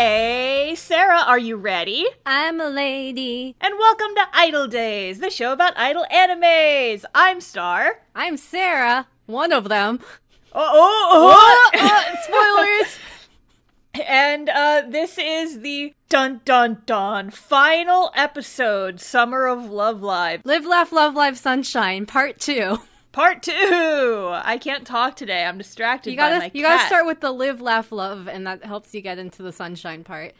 Hey, Sarah, are you ready? I'm a lady. And welcome to iDOL Days, the show about idol animes. I'm Star. I'm Sarah. One of them. Spoilers! And this is the dun-dun-dun final episode, Summer of Love Live. Live, Laugh, Love, Live, Sunshine, Part 2. Part 2! I can't talk today. I'm distracted by my cat. You gotta start with the Live, Laugh, Love, and that helps you get into the Sunshine part.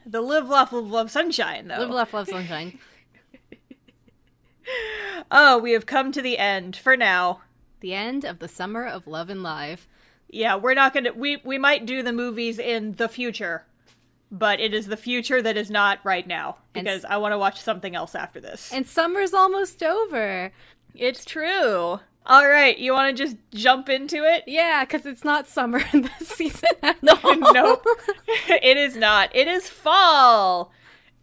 The Live, Laugh, Love, Sunshine, though. Live, Laugh, Love, Sunshine. Oh, we have come to the end, for now. The end of the Summer of Love and Live. Yeah, we're not gonna... We might do the movies in the future, but it is the future that is not right now, because I want to watch something else after this. And summer's almost over. It's true. All right, you want to just jump into it? Yeah, because it's not summer in this season at all. Nope. It is not. It is fall.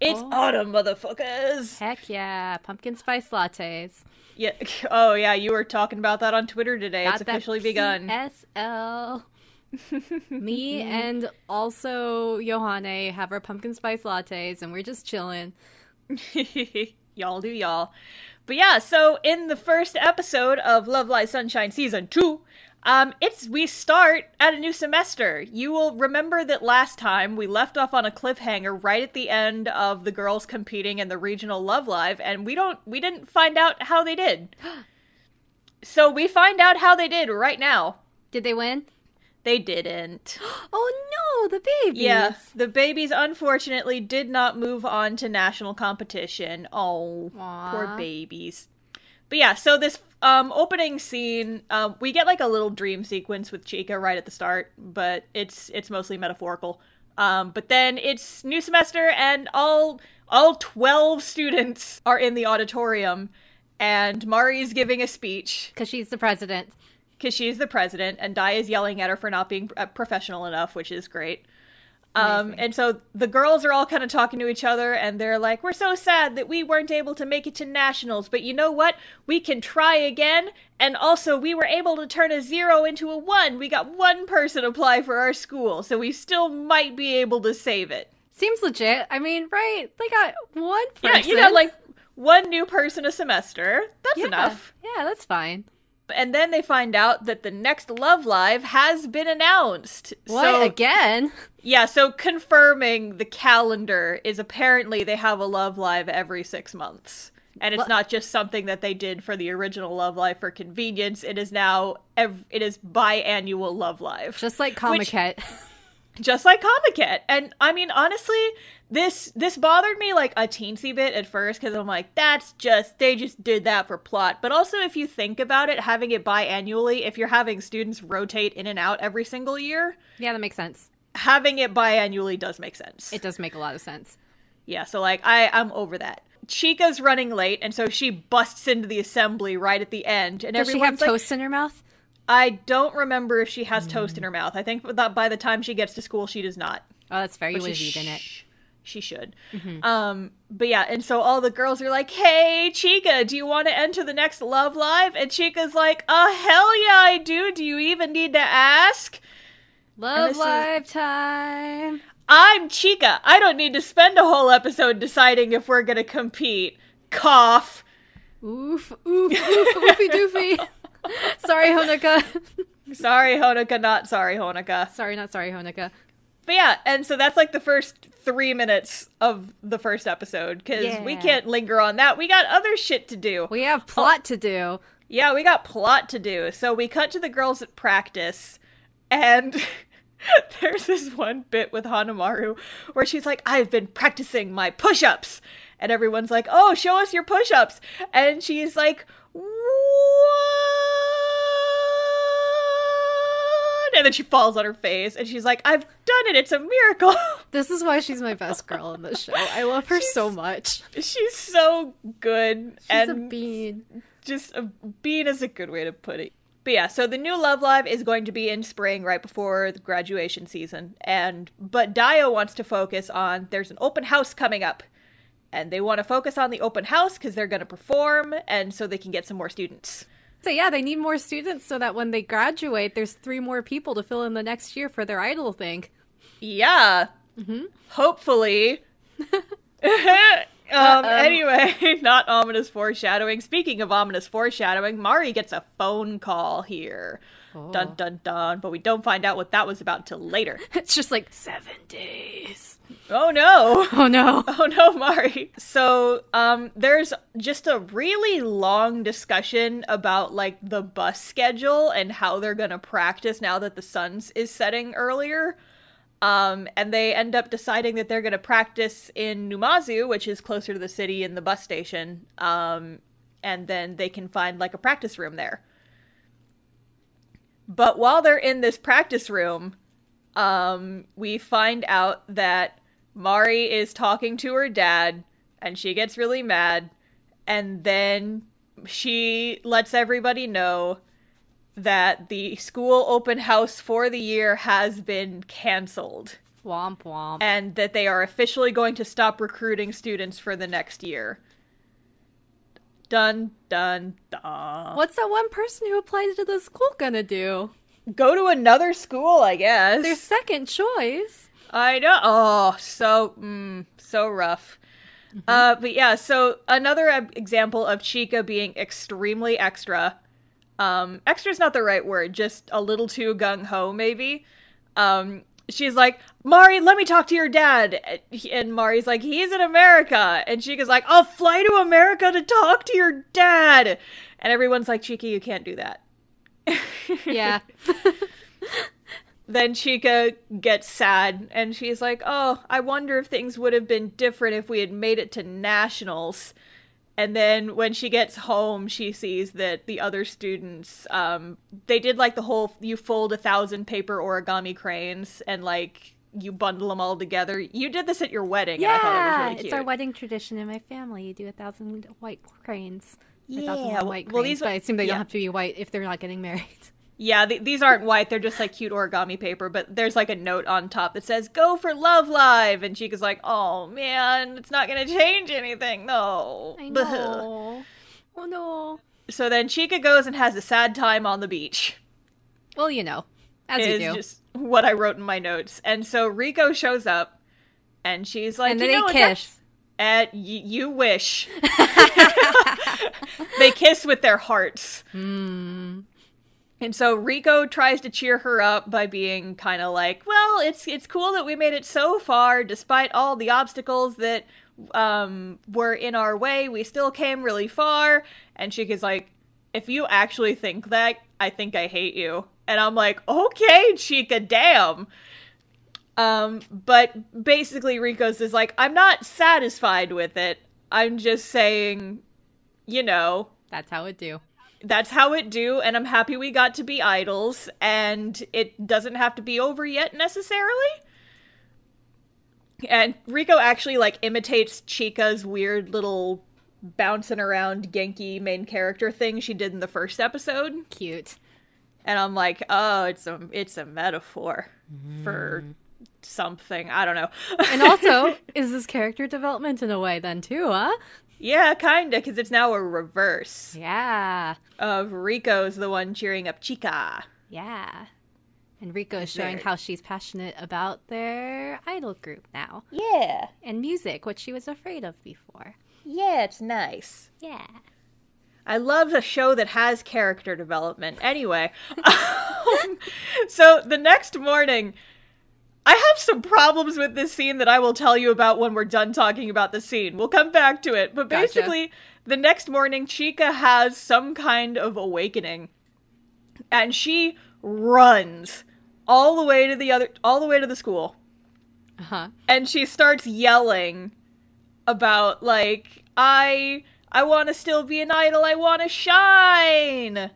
It's autumn, motherfuckers. Heck yeah. Pumpkin spice lattes. Yeah. Oh, yeah, you were talking about that on Twitter today. Got it's officially begun. PSL. Me and also Johanne have our pumpkin spice lattes, and we're just chilling. Y'all do y'all. But yeah, so in the first episode of Love Live Sunshine Season 2, we start at a new semester. You will remember that last time we left off on a cliffhanger right at the end of the girls competing in the regional Love Live, and we didn't find out how they did. So we find out how they did right now. Did they win? They didn't. Oh no, the babies! Yeah, the babies unfortunately did not move on to national competition. Oh, aww. Poor babies. But yeah, so this opening scene, we get like a little dream sequence with Chica right at the start, but it's mostly metaphorical. But then it's new semester and all 12 students are in the auditorium, and Mari's giving a speech. Because she's the president. Because she's the president, and Dai is yelling at her for not being professional enough, which is great. And so the girls are all kind of talking to each other, and they're like, we're so sad that we weren't able to make it to nationals, but you know what? We can try again, and also we were able to turn a 0 into a 1. We got one person apply for our school, so we still might be able to save it. Seems legit. I mean, right? They got one person. Yeah, you know, like one new person a semester. That's enough. Yeah, that's fine. And then they find out that the next Love Live has been announced. What? So, again? Yeah, so confirming the calendar is apparently they have a Love Live every 6 months. And it's not just something that they did for the original Love Live for convenience. It is now, it is biannual Love Live. Just like Comiket. Just like Comiket. And I mean, honestly, this bothered me like a teensy bit at first, because I'm like, they just did that for plot. But also, if you think about it, having it biannually, if you're having students rotate in and out every single year. Yeah, that makes sense. Having it biannually does make sense. It does make a lot of sense. Yeah, so like, I'm over that. Chica's running late, and so she busts into the assembly right at the end. And does she have toast in her mouth? I don't remember if she has toast in her mouth. I think that by the time she gets to school, she does not. Oh, that's fair. You would have eaten it. She should. Mm-hmm. But yeah, and so all the girls are like, hey, Chica, do you want to enter the next Love Live? And Chica's like, hell yeah, I do. Do you even need to ask? Love Live time. I'm Chica. I don't need to spend a whole episode deciding if we're gonna compete. Cough. Oof, oof, oof, oofy doofy. Sorry, Honoka. Sorry, Honoka, not sorry, Honoka. Sorry, not sorry, Honoka. But yeah, and so that's like the first 3 minutes of the first episode, because we can't linger on that. We got other shit to do. We have plot to do. Yeah, we got plot to do. So we cut to the girls at practice, and there's this one bit with Hanamaru where she's like, I've been practicing my push-ups. And everyone's like, oh, show us your push-ups. And she's like, what? And then she falls on her face, and she's like, I've done it, it's a miracle. This is why she's my best girl in the show. I love her so much. She's so good. She's a bean. Just a bean is a good way to put it. But yeah, so the new Love Live is going to be in spring, right before the graduation season. But Dio wants to focus on, there's an open house coming up. And they want to focus on the open house because they're going to perform, and so they can get some more students. So yeah, they need more students so that when they graduate, there's 3 more people to fill in the next year for their idol thing. Yeah, Hopefully. Anyway, not ominous foreshadowing. Speaking of ominous foreshadowing, Mari gets a phone call here. Oh. Dun dun dun. But we don't find out what that was about till later. It's just like 7 days. Oh no. Oh no. Oh no, Mari. So, there's just a really long discussion about, like, the bus schedule and how they're gonna practice now that the sun is setting earlier. And they end up deciding that they're gonna practice in Numazu, which is closer to the city and the bus station. And then they can find, like, a practice room there. But while they're in this practice room, we find out that Mari is talking to her dad, and she gets really mad, and then she lets everybody know that the school open house for the year has been canceled. Womp womp. And that they are officially going to stop recruiting students for the next year. Dun, dun, dun. What's that one person who applied to the school gonna do? Go to another school, I guess. Their second choice. I know. Oh, so rough. But yeah, so another example of Chika being extremely extra. Extra's not the right word, just a little too gung-ho, maybe. She's like, Mari, let me talk to your dad. And Mari's like, he's in America. And Chika's like, I'll fly to America to talk to your dad. And everyone's like, Chika, you can't do that. Yeah. Then Chika gets sad, and she's like, oh, I wonder if things would have been different if we had made it to nationals. And then when she gets home, she sees that the other students, they did, like, the whole, you fold 1,000 paper origami cranes, and, like, you bundle them all together. You did this at your wedding, yeah, and I thought it was really cute. It's our wedding tradition in my family. You do 1,000 white cranes. Yeah, white cranes, but I assume they don't have to be white if they're not getting married. Yeah, these aren't white. They're just, like, cute origami paper, but there's, like, a note on top that says, go for Love Live! And Chika's like, oh, man, it's not gonna change anything, no. I know. Oh, no. So then Chika goes and has a sad time on the beach. Well, you know, as you do. Is just what I wrote in my notes. And so Riko shows up, and she's like, and then they kiss. You wish. They kiss with their hearts. And so Riko tries to cheer her up by being kind of like, well, it's cool that we made it so far, despite all the obstacles that were in our way. We still came really far. And Chika's like, if you actually think that, I think I hate you. And I'm like, okay, Chika, damn. But basically Riko's is like, I'm not satisfied with it. I'm just saying, you know. That's how it do. That's how it do, and I'm happy we got to be idols, and it doesn't have to be over yet, necessarily. And Riko actually, like, imitates Chika's weird little bouncing around Genki main character thing she did in the first episode. Cute. And I'm like, oh, it's a metaphor for something. I don't know. And also, is this character development in a way, then, too, huh? Yeah, kinda, because it's now a reverse. Yeah. Of Riko's the one cheering up Chika. Yeah. And Riko's showing how she's passionate about their idol group now. Yeah. And music, which she was afraid of before. Yeah, it's nice. Yeah. I love a show that has character development. Anyway. So, the next morning, I have some problems with this scene that I will tell you about when we're done talking about the scene. We'll come back to it. But basically, the next morning, Chika has some kind of awakening. And she runs all the way to the school. Uh-huh. And she starts yelling about, like, I want to still be an idol. I want to shine.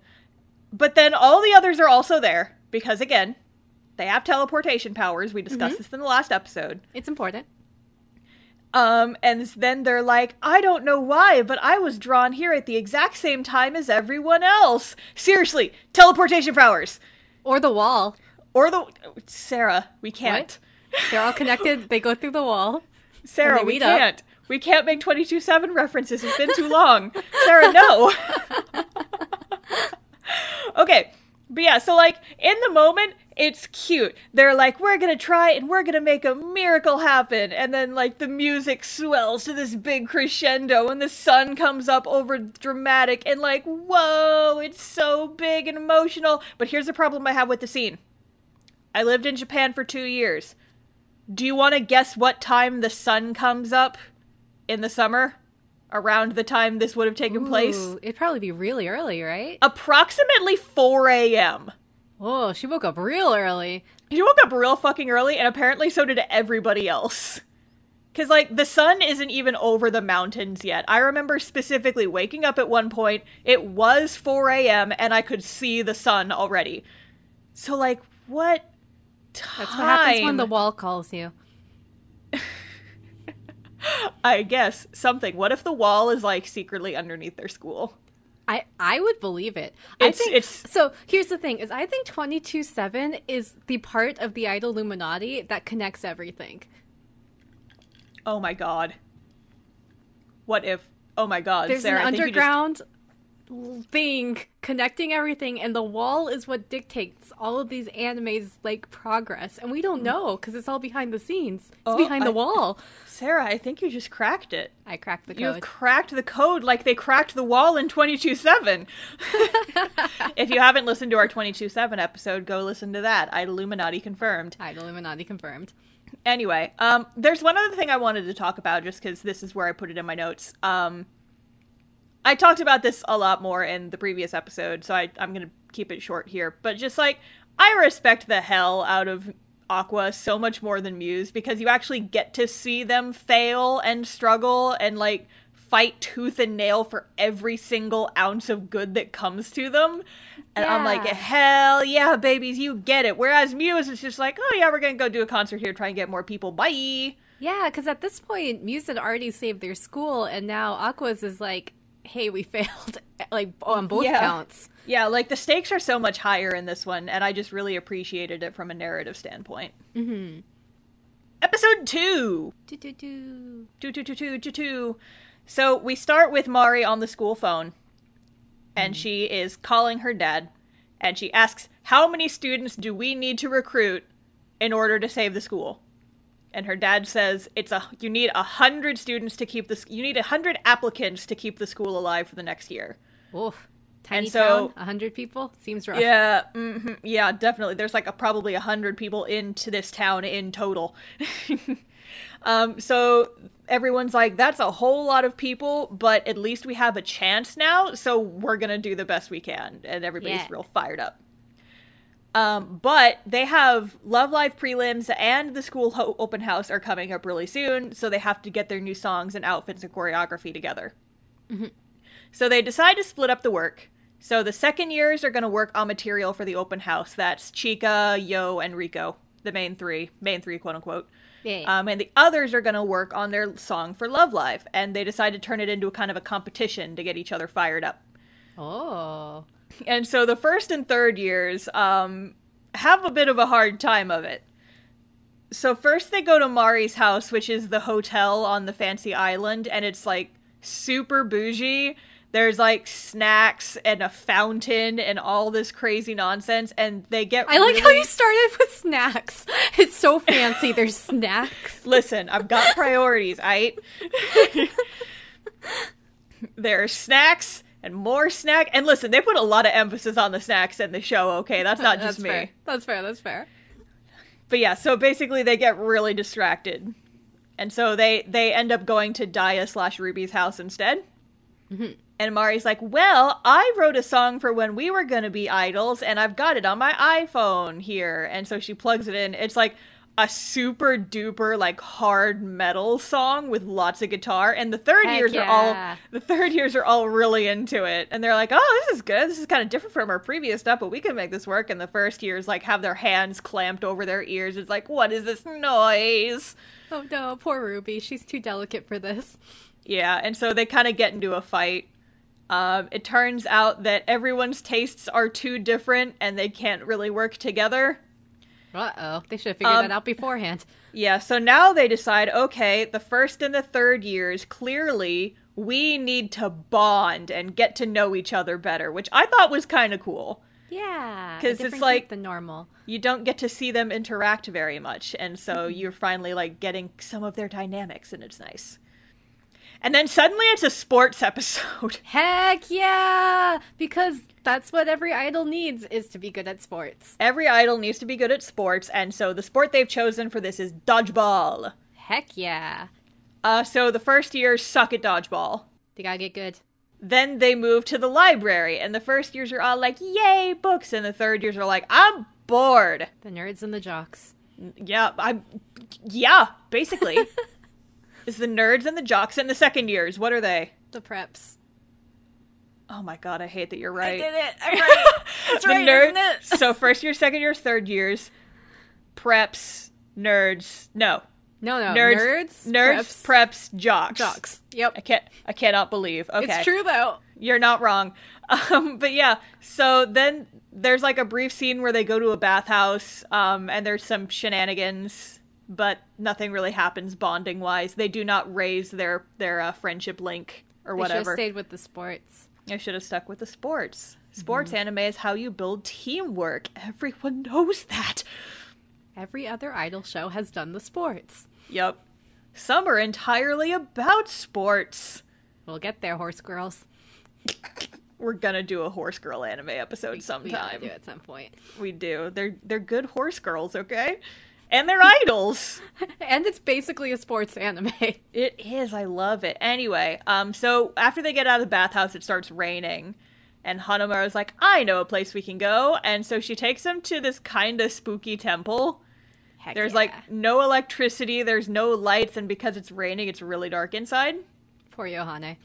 But then all the others are also there. Because, again, they have teleportation powers. We discussed this in the last episode. It's important. And then they're like, I don't know why, but I was drawn here at the exact same time as everyone else. Seriously, teleportation powers. Or the wall. Sarah, we can't. What? They're all connected. They go through the wall. Sarah, we can't. We can't make 22/7 references. It's been too long. Sarah, no. Okay. But yeah, so, like, in the moment, It's cute. They're like, we're gonna try and we're gonna make a miracle happen. And then, like, the music swells to this big crescendo and the sun comes up over dramatic and, like, whoa, it's so big and emotional. But here's the problem I have with the scene. I lived in Japan for 2 years. Do you want to guess what time the sun comes up in the summer? Around the time this would have taken place? It'd probably be really early, right? Approximately 4 a.m. Oh, she woke up real early. She woke up real fucking early, and apparently so did everybody else. Because, like, the sun isn't even over the mountains yet. I remember specifically waking up at one point, it was 4 a.m., and I could see the sun already. So, like, what time? That's what happens when the wall calls you. I guess. Something. What if the wall is, like, secretly underneath their school? I would believe it. So here's the thing, is I think 22/7 is the part of the iDOL Illuminati that connects everything. Oh my god. What if... Oh my god, there's Sarah, an underground thing connecting everything, and the wall is what dictates all of these animes' like progress, and we don't know because it's all behind the scenes. It's behind the wall. Sarah, I think you just cracked it. I cracked the code. You've cracked the code like they cracked the wall in 22/7. If you haven't listened to our 22/7 episode, go listen to that. iDOL Illuminati confirmed. iDOL Illuminati confirmed. Anyway, there's one other thing I wanted to talk about just because this is where I put it in my notes. I talked about this a lot more in the previous episode, so I'm going to keep it short here. But just, like, I respect the hell out of Aqours so much more than Muse, because you actually get to see them fail and struggle and, like, fight tooth and nail for every single ounce of good that comes to them. And I'm like, hell yeah, babies, you get it. Whereas Muse is just like, oh yeah, we're going to go do a concert here, try and get more people. Bye! Yeah, because at this point, Muse had already saved their school, and now Aqours is like, hey, we failed, like, on both counts. Yeah, like, the stakes are so much higher in this one, and I just really appreciated it from a narrative standpoint. Mm-hmm. Episode 2! Do-do-do. So, we start with Mari on the school phone, and she is calling her dad, and she asks, how many students do we need to recruit in order to save the school? And her dad says, you need 100 students to keep this, you need 100 applicants to keep the school alive for the next year. Oof. Tiny town, 100 people? Seems rough. Yeah, yeah, definitely. There's like probably 100 people into this town in total. So everyone's like, that's a whole lot of people, but at least we have a chance now, so we're gonna do the best we can. And everybody's real fired up. But they have Love Live prelims and the school open house are coming up really soon, so they have to get their new songs and outfits and choreography together. Mm-hmm. So they decide to split up the work. So the second years are going to work on material for the open house. That's Chika, Yo, and Rico, the main three, quote unquote. Yeah. And the others are going to work on their song for Love Live, and they decide to turn it into a kind of a competition to get each other fired up. Oh. And so the first and third years have a bit of a hard time of it. So first they go to Mari's house, which is the hotel on the fancy island, and it's like super bougie. There's like snacks and a fountain and all this crazy nonsense, and they get I like how you started with snacks. It's so fancy. There's snacks. Listen, I've got priorities, aight? There are snacks and more snack. And listen, they put a lot of emphasis on the snacks in the show, okay? That's not just me. That's fair. But yeah, so basically they get really distracted. And so they end up going to Daya/Ruby's house instead. Mm-hmm. And Mari's like, well, I wrote a song for when we were going to be idols, and I've got it on my iPhone here. And so she plugs it in. It's like a super duper like hard metal song with lots of guitar. And the third years are all really into it. And they're like, oh, this is good. This is kind of different from our previous stuff, but we can make this work. And the first years like have their hands clamped over their ears. It's like, what is this noise? Oh no, poor Ruby. She's too delicate for this. Yeah, and so they kind of get into a fight. It turns out that everyone's tastes are too different and they can't really work together. Uh-oh. They should have figured that out beforehand. Yeah, so now they decide, okay, the first and the third years, clearly, we need to bond and get to know each other better, which I thought was kind of cool. Yeah, because a it's different like group than normal. you don't get to see them interact very much, and so you're finally like getting some of their dynamics, and it's nice. And then suddenly it's a sports episode. Heck yeah! Because that's what every idol needs, is to be good at sports. Every idol needs to be good at sports, and so the sport they've chosen for this is dodgeball. Heck yeah. So the first years suck at dodgeball. They gotta get good. Then they move to the library, and the first years are all like, yay, books, and the third years are like, I'm bored. The nerds and the jocks. Yeah, basically. It's the nerds and the jocks, and the second years, what are they? The preps. Oh my god, I hate that you're right. I did it. I'm right. That's right, isn't it? So first year, second year, third years, preps, nerds, no. No, Nerds, preps, jocks. Jocks. Yep. I cannot believe. Okay. It's true, though. You're not wrong. But yeah, so then there's like a brief scene where they go to a bathhouse, and there's some shenanigans, but nothing really happens bonding-wise. They do not raise their friendship link or whatever. They should have stayed with the sports. I should have stuck with the sports. Sports anime is how you build teamwork. Everyone knows that. Every other idol show has done the sports. Yep. Some are entirely about sports. We'll get there, horse girls. We're gonna do a horse girl anime episode sometime. We gotta do it at some point. We do. They're good horse girls, okay? And they're idols. And it's basically a sports anime. It is. I love it. Anyway, so after they get out of the bathhouse, it starts raining. And Hanamaru's like, I know a place we can go. And so she takes them to this kind of spooky temple. Heck There's yeah. like no electricity, there's no lights, and because it's raining, it's really dark inside. Poor Yohane.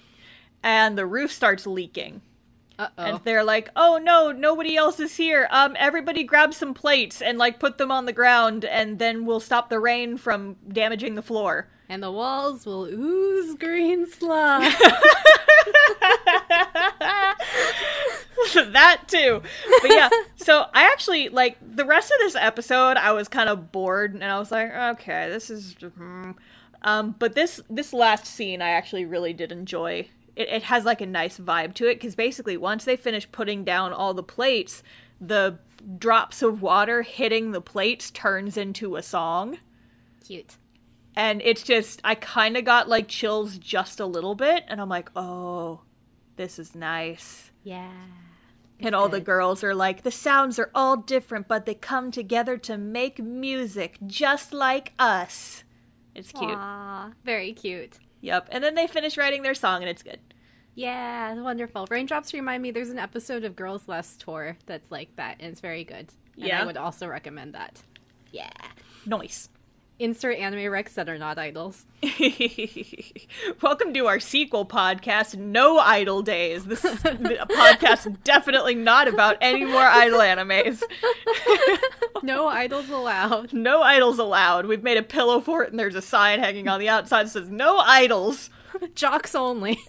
And the roof starts leaking. Uh-oh. And they're like, oh no, nobody else is here. Everybody grab some plates and like put them on the ground, and then we'll stop the rain from damaging the floor. And the walls will ooze green slime. That too. But yeah, so I actually, like, the rest of this episode, I was kind of bored, and I was like, okay, this is... but this last scene, I actually really did enjoy. It has, like, a nice vibe to it, because basically, once they finish putting down all the plates, the drops of water hitting the plates turns into a song. Cute. And it's just, I kind of got, like, chills just a little bit, and I'm like, oh, this is nice. Yeah. And all the girls are like, the sounds are all different, but they come together to make music, just like us. It's cute. Aww, very cute. Yep. And then they finish writing their song, and it's good. Yeah, wonderful. Raindrops remind me, there's an episode of Girls Last Tour that's like that, and it's very good. And Yeah? I would also recommend that. Yeah. Nice. Insert anime recs that are not idols. Welcome to our sequel podcast, No Idol Days. This is a podcast definitely not about any more idol animes. No idols allowed. No idols allowed. We've made a pillow for it, and there's a sign hanging on the outside that says, no idols. Jocks only.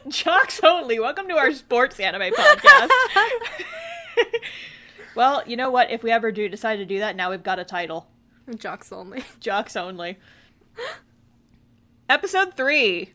Jocks only. Welcome to our sports anime podcast. Well, you know what? If we ever do decide to do that, now we've got a title. Jocks only. Jocks only. Episode 3.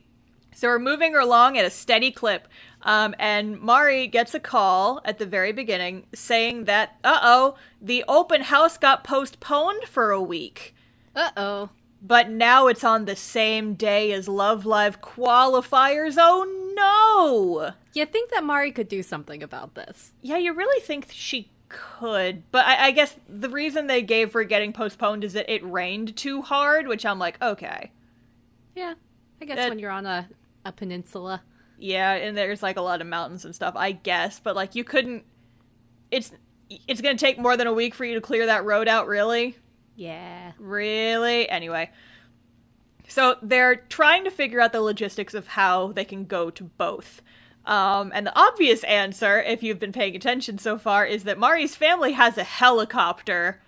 So we're moving along at a steady clip. And Mari gets a call at the very beginning saying that, the open house got postponed for a week. Uh-oh. But now it's on the same day as Love Live qualifiers. Oh no! You think that Mari could do something about this? Yeah, you really think she could. But I guess the reason they gave for getting postponed is that it rained too hard, which I'm like, okay. Yeah, I guess when you're on a peninsula. Yeah, and there's like a lot of mountains and stuff, I guess. But like you couldn't... It's gonna take more than a week for you to clear that road out, really? Yeah. Really? Anyway. So they're trying to figure out the logistics of how they can go to both. And the obvious answer, if you've been paying attention so far, is that Mari's family has a helicopter,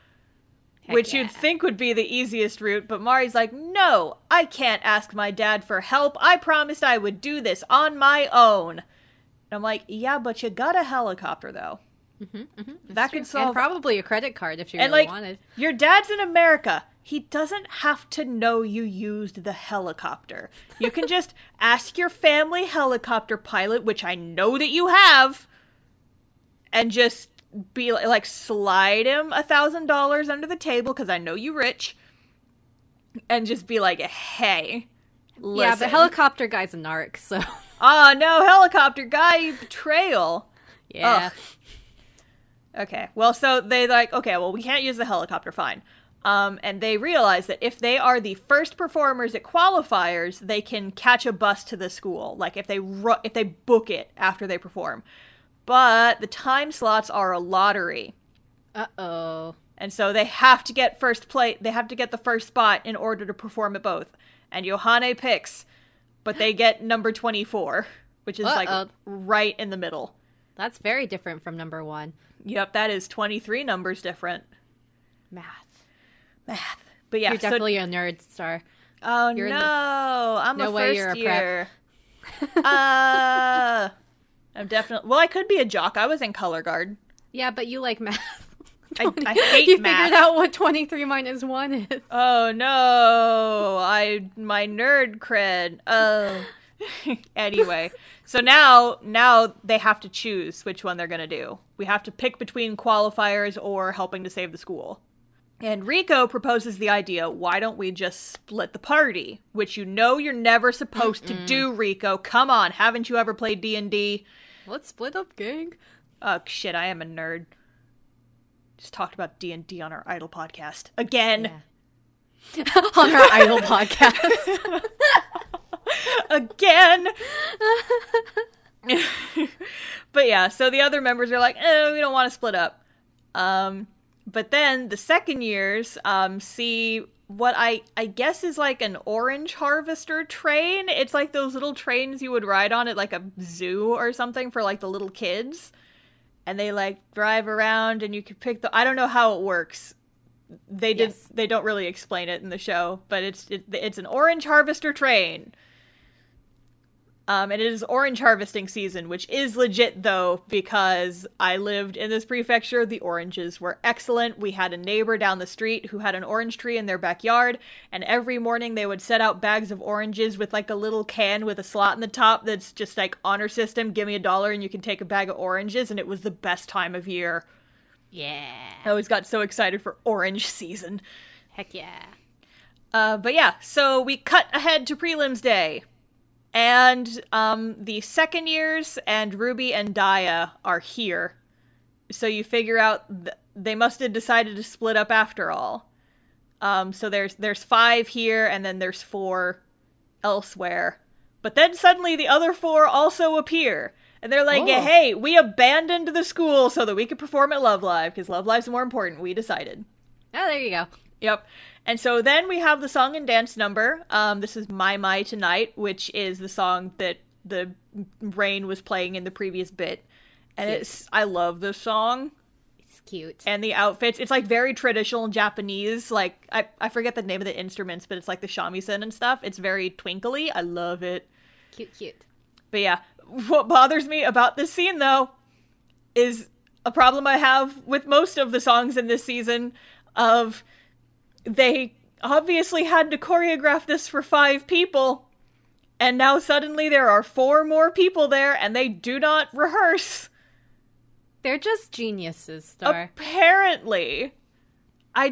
which you'd think would be the easiest route, but Mari's like, no, I can't ask my dad for help. I promised I would do this on my own. And I'm like, yeah, but you got a helicopter, though. That could solve... And probably a credit card if you really wanted. Your dad's in America. He doesn't have to know you used the helicopter. You can just ask your family helicopter pilot, which I know that you have, and just be like slide him $1,000 under the table because I know you rich, and just be like, hey, listen. Yeah, the helicopter guy's a narc, so. Oh no, helicopter guy, betrayal. Yeah. Ugh. Okay, well, so they like, okay, well, we can't use the helicopter, fine. And they realize that if they are the first performers at qualifiers, they can catch a bus to the school. Like, if they book it after they perform. But the time slots are a lottery. Uh-oh. And so they have to get they have to get the first spot in order to perform at both. And Yohane picks, but they get number 24, which is like right in the middle. That's very different from number 1. Yep, that is 23 numbers different. Math. But yeah, you're definitely a nerd, Star. Oh no, I'm a first year. I'm definitely. Well, I could be a jock. I was in color guard. Yeah, but you like math. I hate you math. figured out what 23 minus 1 is. Oh no, my nerd cred. Oh. Anyway, so now they have to choose which one they're gonna do. We have to pick between qualifiers or helping to save the school. And Rico proposes the idea, why don't we just split the party? Which you know you're never supposed to do, Rico. Come on, haven't you ever played D&D? Let's split up, gang. Oh, shit, I am a nerd. Just talked about D&D on our iDOL podcast. Again! Yeah. On our iDOL podcast. Again! But yeah, so the other members are like, we don't want to split up. But then the second years see what I guess is like an orange harvester train. It's like those little trains you would ride on at like a zoo or something for like the little kids. And they like drive around and you can pick I don't know how it works. They don't really explain it in the show, but it's an orange harvester train. And it is orange harvesting season, which is legit, though, because I lived in this prefecture. The oranges were excellent. We had a neighbor down the street who had an orange tree in their backyard, and every morning they would set out bags of oranges with, like, a little can with a slot in the top that's just, like, honor system, give me $1 and you can take a bag of oranges, and it was the best time of year. Yeah. I always got so excited for orange season. Heck yeah. But yeah, so we cut ahead to prelims day. And the second years and Ruby and Daya are here. So you figure out they must have decided to split up after all. So there's 5 here and then there's 4 elsewhere. But then suddenly the other 4 also appear. And they're like, hey, we abandoned the school so that we could perform at Love Live, because Love Live's more important, we decided. Oh, there you go. Yep. And so then we have the song and dance number. This is My Tonight, which is the song that the Rain was playing in the previous bit. And I love this song. It's cute. And the outfits, it's like very traditional Japanese. Like, I forget the name of the instruments, but it's like the shamisen and stuff. It's very twinkly. I love it. Cute. But yeah, what bothers me about this scene, though, is a problem I have with most of the songs in this season of... They obviously had to choreograph this for 5 people, and now suddenly there are 4 more people there, and they do not rehearse. They're just geniuses, Star. Apparently. I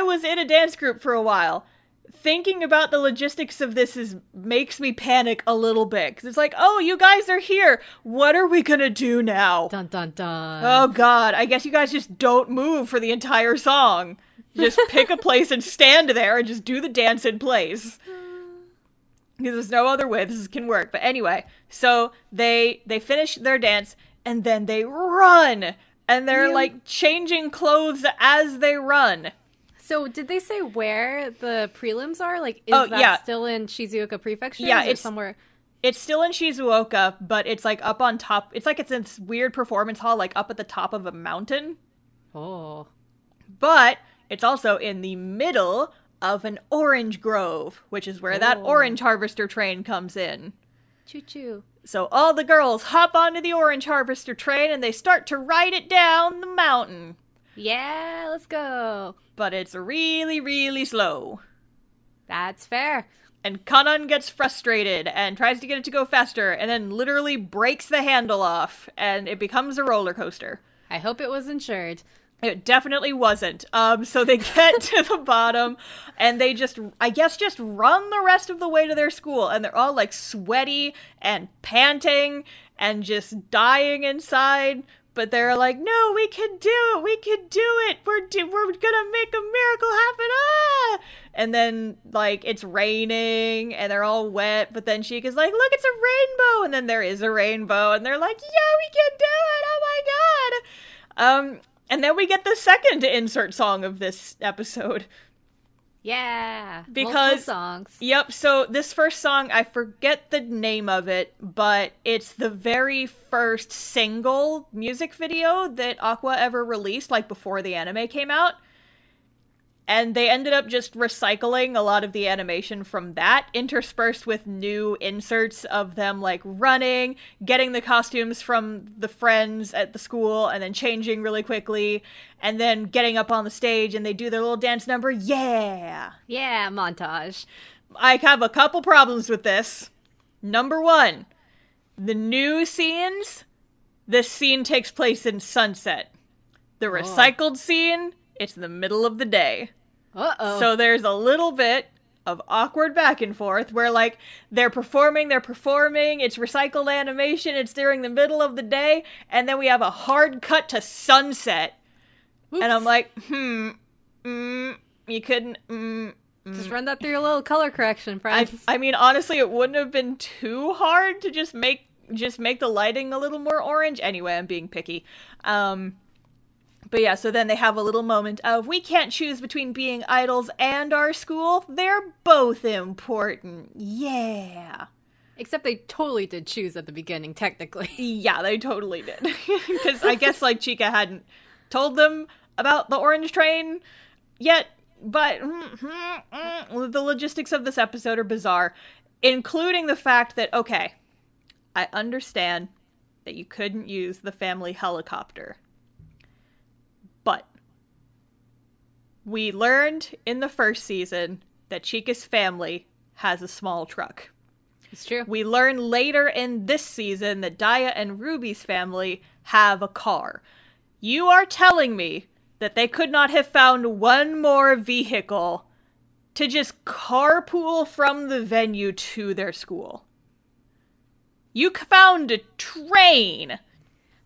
was in a dance group for a while. Thinking about the logistics of this makes me panic a little bit. Because it's like, oh, you guys are here. What are we gonna do now? Dun dun dun. Oh god, I guess you guys just don't move for the entire song. Just pick a place and stand there and just do the dance in place. Because there's no other way this can work. But anyway, so they finish their dance and then they run. And they're like changing clothes as they run. So did they say where the prelims are? Like, is that still in Shizuoka Prefecture? Yeah, it's somewhere. It's still in Shizuoka, but it's like up on top. It's like it's in this weird performance hall, like up at the top of a mountain. Oh. But it's also in the middle of an orange grove, which is where that orange harvester train comes in. Choo-choo. So all the girls hop onto the orange harvester train and they start to ride it down the mountain. Yeah, let's go. But it's really, really slow. That's fair. And Kanan gets frustrated and tries to get it to go faster, and then literally breaks the handle off, and it becomes a roller coaster. I hope it was insured. It definitely wasn't. So they get to the bottom, and they just run the rest of the way to their school, and they're all, like, sweaty and panting and just dying inside. But they're like, no, we can do it, we're gonna make a miracle happen, ah! And then, like, it's raining, and they're all wet, but then Chica's like, look, it's a rainbow! And then there is a rainbow, and they're like, yeah, we can do it, oh my god! And then we get the second insert song of this episode. Yeah, because multiple songs. Yep, so this first song, I forget the name of it, but it's the very first single music video that Aqours ever released, like before the anime came out. And they ended up just recycling a lot of the animation from that, interspersed with new inserts of them, like, running, getting the costumes from the friends at the school, and then changing really quickly, and then getting up on the stage, and they do their little dance number. Yeah! Yeah, montage. I have a couple problems with this. Number one, the new scenes, this scene takes place in sunset. The recycled scene, it's in the middle of the day. Uh-oh. So there's a little bit of awkward back and forth where, like, they're performing, it's recycled animation, it's during the middle of the day, and then we have a hard cut to sunset. Oops. And I'm like, you couldn't, Just run that through your little color correction, friends. I mean, honestly, it wouldn't have been too hard to just make the lighting a little more orange. Anyway, I'm being picky. But yeah, so then they have a little moment of, we can't choose between being idols and our school. They're both important. Yeah. Except they totally did choose at the beginning, technically. Yeah, they totally did. Because I guess, like, Chica hadn't told them about the orange train yet. But the logistics of this episode are bizarre. Including the fact that, okay, I understand that you couldn't use the family helicopter. But we learned in the first season that Chica's family has a small truck. It's true. We learn later in this season that Daya and Ruby's family have a car. You are telling me that they could not have found one more vehicle to just carpool from the venue to their school? You found a train!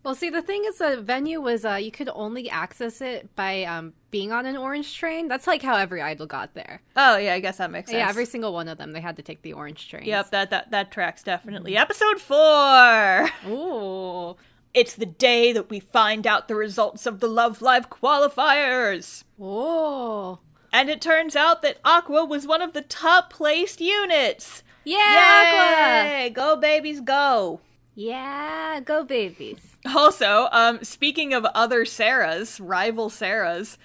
Well, see, the thing is, the venue was, you could only access it by being on an orange train. That's like how every idol got there. Oh, yeah, I guess that makes sense. Yeah, every single one of them, they had to take the orange train. Yep, that tracks definitely. Episode 4! Ooh. It's the day that we find out the results of the Love Live qualifiers! Oh. And it turns out that Aqours was one of the top-placed units! Yeah, Yay! Go, babies, go! Yeah, go babies. Also, speaking of other Sarahs, rival Sarahs,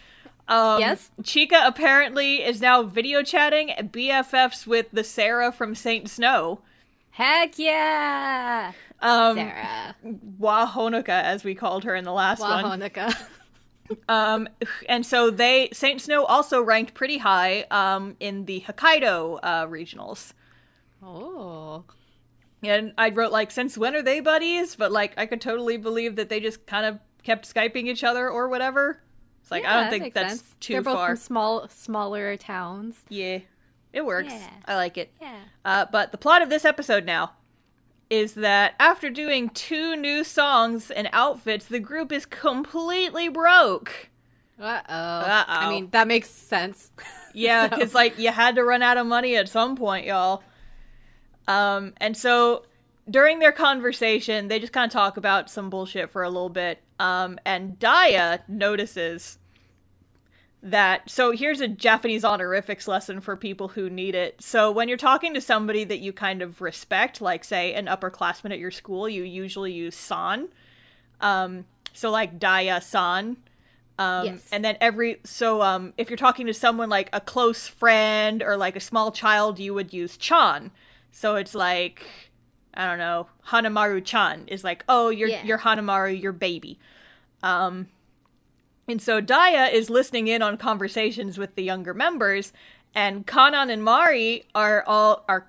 yes? Chica apparently is now video chatting BFFs with the Sarah from Saint Snow. Heck yeah! Sarah. Wahonoka, as we called her in the last one. Wahonoka. And so Saint Snow also ranked pretty high in the Hokkaido regionals. Oh. And I wrote, like, since when are they buddies? But, like, I could totally believe that they just kind of kept Skyping each other or whatever. It's like, yeah, I don't think that's sense. too They're both far. from smaller towns. Yeah, it works. Yeah. I like it. Yeah. But the plot of this episode now is that after doing 2 new songs and outfits, the group is completely broke. Uh-oh. I mean, that makes sense. Yeah, because, like, you had to run out of money at some point, y'all. And so during their conversation, they just kind of talk about some bullshit for a little bit. And Daya notices that, so here's a Japanese honorifics lesson for people who need it. So when you're talking to somebody that you kind of respect, like, say, an upperclassman at your school, you usually use san. So like Daya-san. Yes. And then if you're talking to someone like a close friend or like a small child, you would use chan. So it's like, I don't know, Hanamaru-chan is like, oh, you're Hanamaru, your baby. And so Daya is listening in on conversations with the younger members, And Kanan and Mari are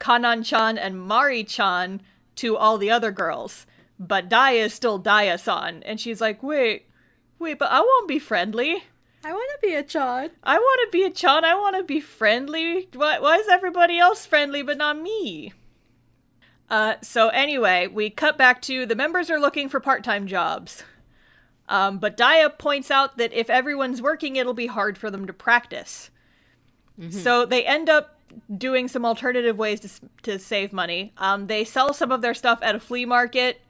Kanan-chan and Mari-chan to all the other girls. But Daya is still Daya-san. And she's like, wait, but I won't be friendly. I want to be a Chan. I want to be a Chan. I want to be friendly. Why is everybody else friendly but not me? So anyway, we cut back to the members are looking for part-time jobs. But Daya points out that if everyone's working, it'll be hard for them to practice. Mm-hmm. So they end up doing some alternative ways to save money. They sell some of their stuff at a flea market.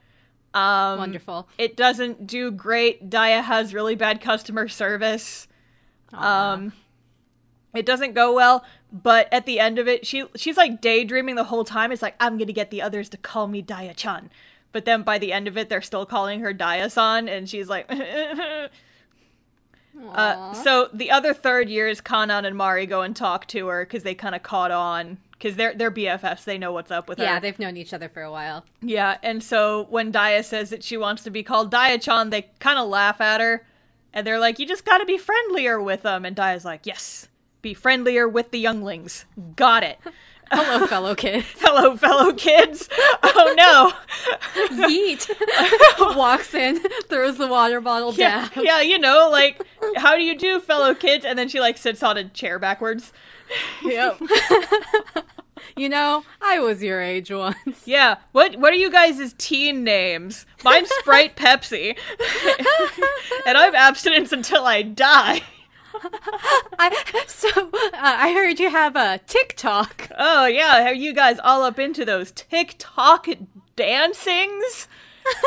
Wonderful. It doesn't do great. Daya has really bad customer service. It doesn't go well, but at the end of it, she's like daydreaming the whole time. It's like, I'm gonna get the others to call me Daya-chan. But then by the end of it, they're still calling her Daya-san, and she's like... So the other third years, Kanan and Mari go and talk to her, because they kind of caught on. Because they're BFFs, they know what's up with her. Yeah, they've known each other for a while. Yeah, and so when Daya says that she wants to be called Daya-chan, they kind of laugh at her. And they're like, you just gotta be friendlier with them. And Daya's like, yes, be friendlier with the younglings. Got it. Hello, fellow kids. Hello, fellow kids. Oh, no. Yeet. Walks in, throws the water bottle down. Yeah, you know, like, how do you do, fellow kids? And then she, like, sits on a chair backwards. Yep. You know, I was your age once. Yeah. What are you guys' teen names? Mine's Sprite Pepsi. And I'm abstinence until I die. I heard you have a TikTok. Oh, yeah. Are you guys all up into those TikTok dancings?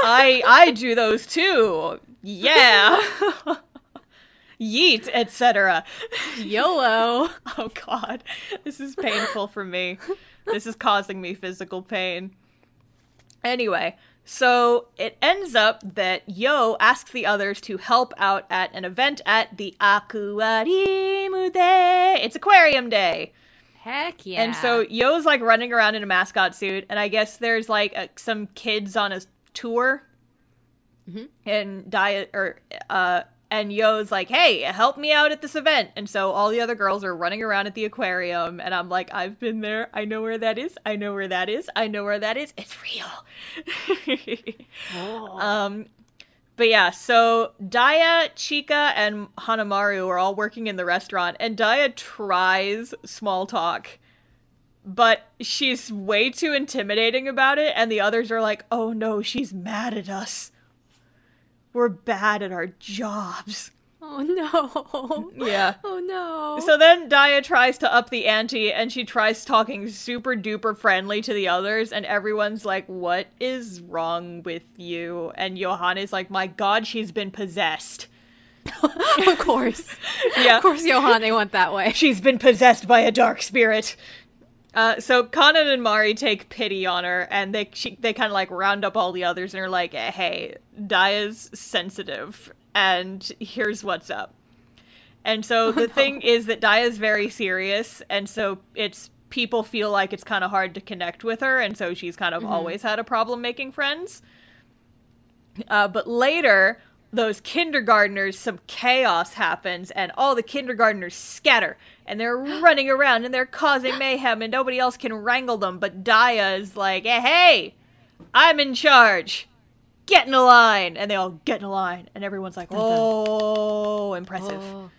I do those too. Yeah. Yeet, etc. YOLO. Oh god, this is painful for me. This is causing me physical pain. Anyway, so it ends up that Yo asks the others to help out at an event at the Aquarium Day. It's Aquarium Day. Heck yeah. And so Yo's like running around in a mascot suit, and I guess there's like some kids on a tour. Mm-hmm. And Yo's like, hey, help me out at this event. And so all the other girls are running around at the aquarium. And I'm like, I've been there. I know where that is. I know where that is. I know where that is. It's real. Oh. But yeah, so Daya, Chika, and Hanamaru are all working in the restaurant. And Daya tries small talk. But she's way too intimidating about it. And the others are like, oh no, she's mad at us. We're bad at our jobs. Oh no. Yeah. Oh no. So then Daya tries to up the ante, and she tries talking super duper friendly to the others, and everyone's like, what is wrong with you? And Johanna's like, my god, she's been possessed. Of course. Yeah. Of course Johanna went that way. She's been possessed by a dark spirit. So Kanan and Mari take pity on her, and they kind of like round up all the others and are like, hey, Daya's sensitive, and here's what's up. And so the thing is that Daya's very serious, and so people feel like it's kind of hard to connect with her, and so she's kind of always had a problem making friends. But later, those kindergartners, some chaos happens, and all the kindergartners scatter, and they're running around, and they're causing mayhem, and nobody else can wrangle them, but Daya is like, hey, I'm in charge. Get in a line. And they all get in a line, and everyone's like, oh, impressive. Oh.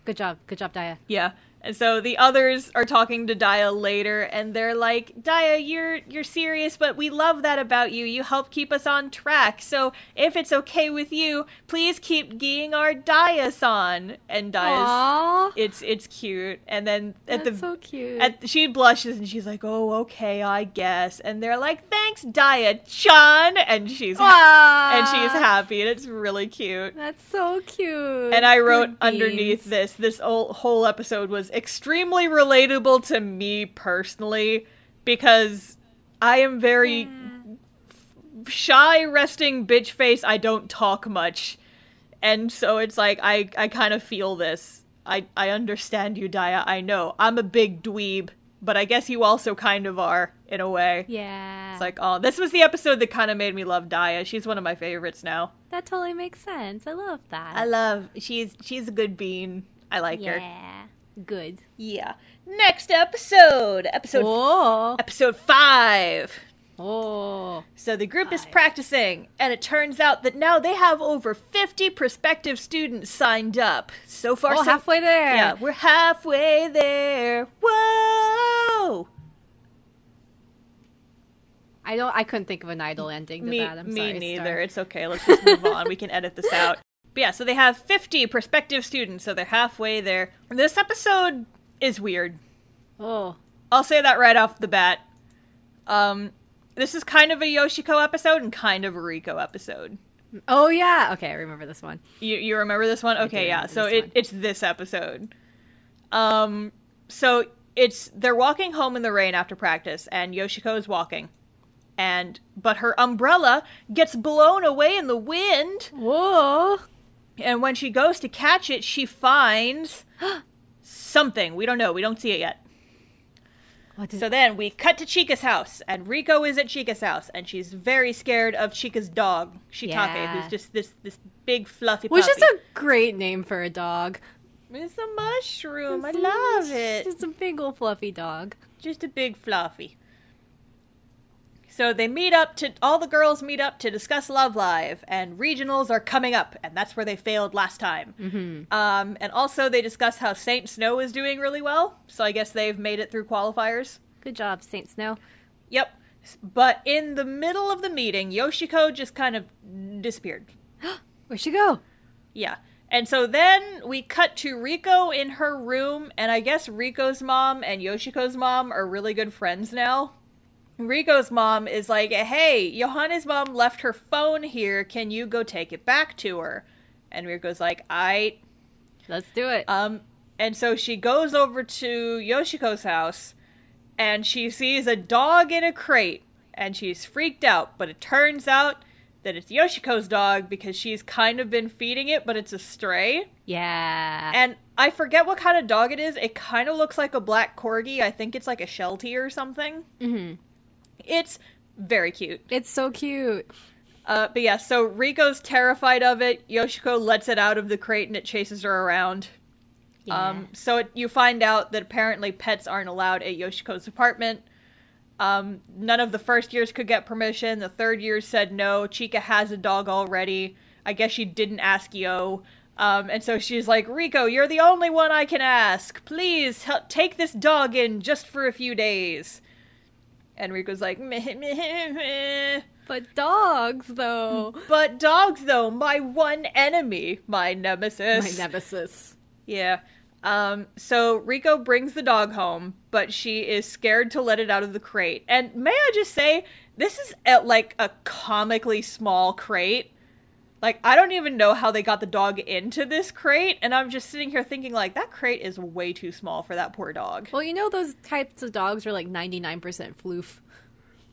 Good job, Daya. Yeah. And so the others are talking to Daya later, and they're like, Daya, you're serious, but we love that about you. You help keep us on track. So if it's okay with you, please keep being our Daya-san. And Daya's, it's cute. And then so cute. She blushes, and she's like, oh, okay, I guess. And they're like, thanks, Daya-chan. And she's happy, and it's really cute. That's so cute. And I wrote underneath this whole episode was extremely relatable to me personally, because I am very shy, resting bitch face. I don't talk much, and so it's like I kind of feel this. I understand you, Daya. I know I'm a big dweeb, but I guess you also kind of are in a way. Yeah. It's like, oh, this was the episode that kind of made me love Daya. She's one of my favorites now. That totally makes sense. I love that. She's a good bean. I like her. Yeah. Good. Yeah. Next episode. Oh. Episode 5. Oh. So the group is practicing, and it turns out that now they have over 50 prospective students signed up. So far, Oh, halfway there. Yeah, we're halfway there. Whoa! I couldn't think of an iDOL ending to that. I'm sorry. Me neither. Star. It's okay. Let's just move on. We can edit this out. But yeah, so they have 50 prospective students, so they're halfway there. This episode is weird. Oh. I'll say that right off the bat. This is kind of a Yoshiko episode and kind of a Riko episode. Oh, yeah. Okay, I remember this one. You remember this one? Okay, yeah. So it's this episode. So they're walking home in the rain after practice, and Yoshiko is walking. But her umbrella gets blown away in the wind. Whoa. And when she goes to catch it, she something. We don't know. We don't see it yet. So then we cut to Chika's house, and Riko is at Chika's house, and she's very scared of Chika's dog, Shiitake, who's just this big fluffy puppy. Which is a great name for a dog. It's a mushroom. I love it. Just a big old fluffy dog. Just a big fluffy. So all the girls meet up to discuss Love Live, and regionals are coming up, and that's where they failed last time. Mm-hmm. And also they discuss how Saint Snow is doing really well, so I guess they've made it through qualifiers. Good job, Saint Snow. Yep. But in the middle of the meeting, Yoshiko just kind of disappeared. Where'd she go? Yeah. And so then we cut to Riko in her room, and I guess Riko's mom and Yoshiko's mom are really good friends now. Riko's mom is like, hey, Johanna's mom left her phone here. Can you go take it back to her? And Riko's like, let's do it. And so she goes over to Yoshiko's house, and she sees a dog in a crate, and she's freaked out. But it turns out that it's Yoshiko's dog because she's kind of been feeding it, but it's a stray. Yeah. And I forget what kind of dog it is. It kind of looks like a black corgi. I think it's like a Sheltie or something. Mm-hmm. It's very cute. It's so cute. But yeah, so Riko's terrified of it. Yoshiko lets it out of the crate and it chases her around. Yeah. You find out that apparently pets aren't allowed at Yoshiko's apartment. None of the first years could get permission. The third years said no. Chika has a dog already. I guess she didn't ask Yo. And so she's like, Riko, you're the only one I can ask. Please take this dog in just for a few days. And Riko's like, meh, meh, meh. But dogs, though. My one enemy. My nemesis. My nemesis. Yeah. So Riko brings the dog home, but she is scared to let it out of the crate. And may I just say, this is at, like, a comically small crate. Like, I don't even know how they got the dog into this crate, and I'm just sitting here thinking, like, that crate is way too small for that poor dog. Well, you know those types of dogs are, like, 99% floof.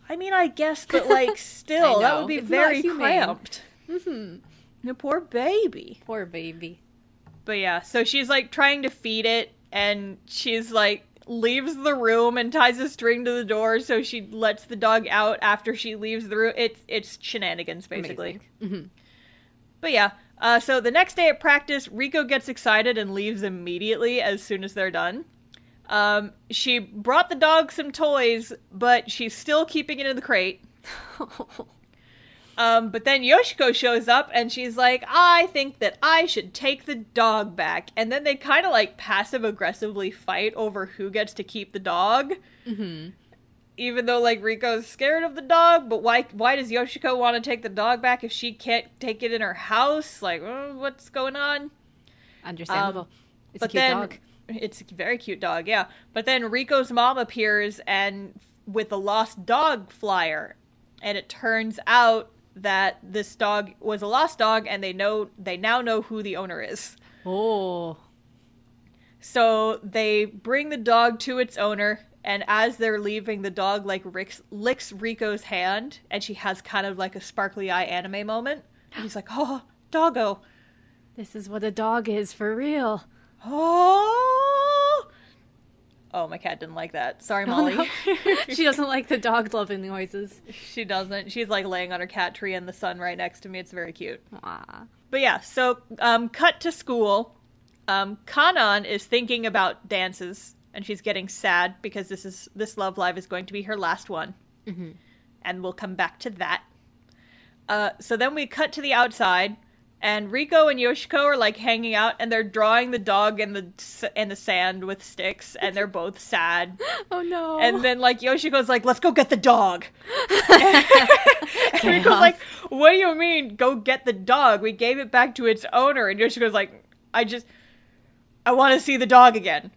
I mean, I guess, but, like, still, that would be very cramped. Mm-hmm. The poor baby. Poor baby. But yeah, so she's, like, trying to feed it, and she's, like, leaves the room and ties a string to the door so she lets the dog out after she leaves the room. It's shenanigans, basically. Mm-hmm. But yeah, so the next day at practice, Riko gets excited and leaves immediately as soon as they're done. She brought the dog some toys, but she's still keeping it in the crate. But then Yoshiko shows up and she's like, I think that I should take the dog back. And then they kind of like passive-aggressively fight over who gets to keep the dog. Mm-hmm. Even though, like, Riko's scared of the dog, but why does Yoshiko want to take the dog back if she can't take it in her house? Like, what's going on? Understandable. It's a cute dog. It's a very cute dog, yeah. But then Riko's mom appears and with a lost dog flyer. And it turns out that this dog was a lost dog, and they now know who the owner is. Oh. So they bring the dog to its owner. And as they're leaving, the dog, like, licks Riko's hand, and she has kind of, like, a sparkly eye anime moment. And he's like, oh, doggo. This is what a dog is, for real. Oh! Oh, my cat didn't like that. Sorry, Molly. Oh, no. She doesn't like the dog loving noises. She doesn't. She's, like, laying on her cat tree in the sun right next to me. It's very cute. Aww. But yeah, so, cut to school. Kanan is thinking about dances, and she's getting sad because this Love Live is going to be her last one. Mm-hmm. And we'll come back to that. So then we cut to the outside, and Riko and Yoshiko are like hanging out, and they're drawing the dog in the sand with sticks, and they're both sad. Oh no! And then like Yoshiko's like, "Let's go get the dog." And Riko's like, "What do you mean, go get the dog? We gave it back to its owner." And Yoshiko's like, I want to see the dog again."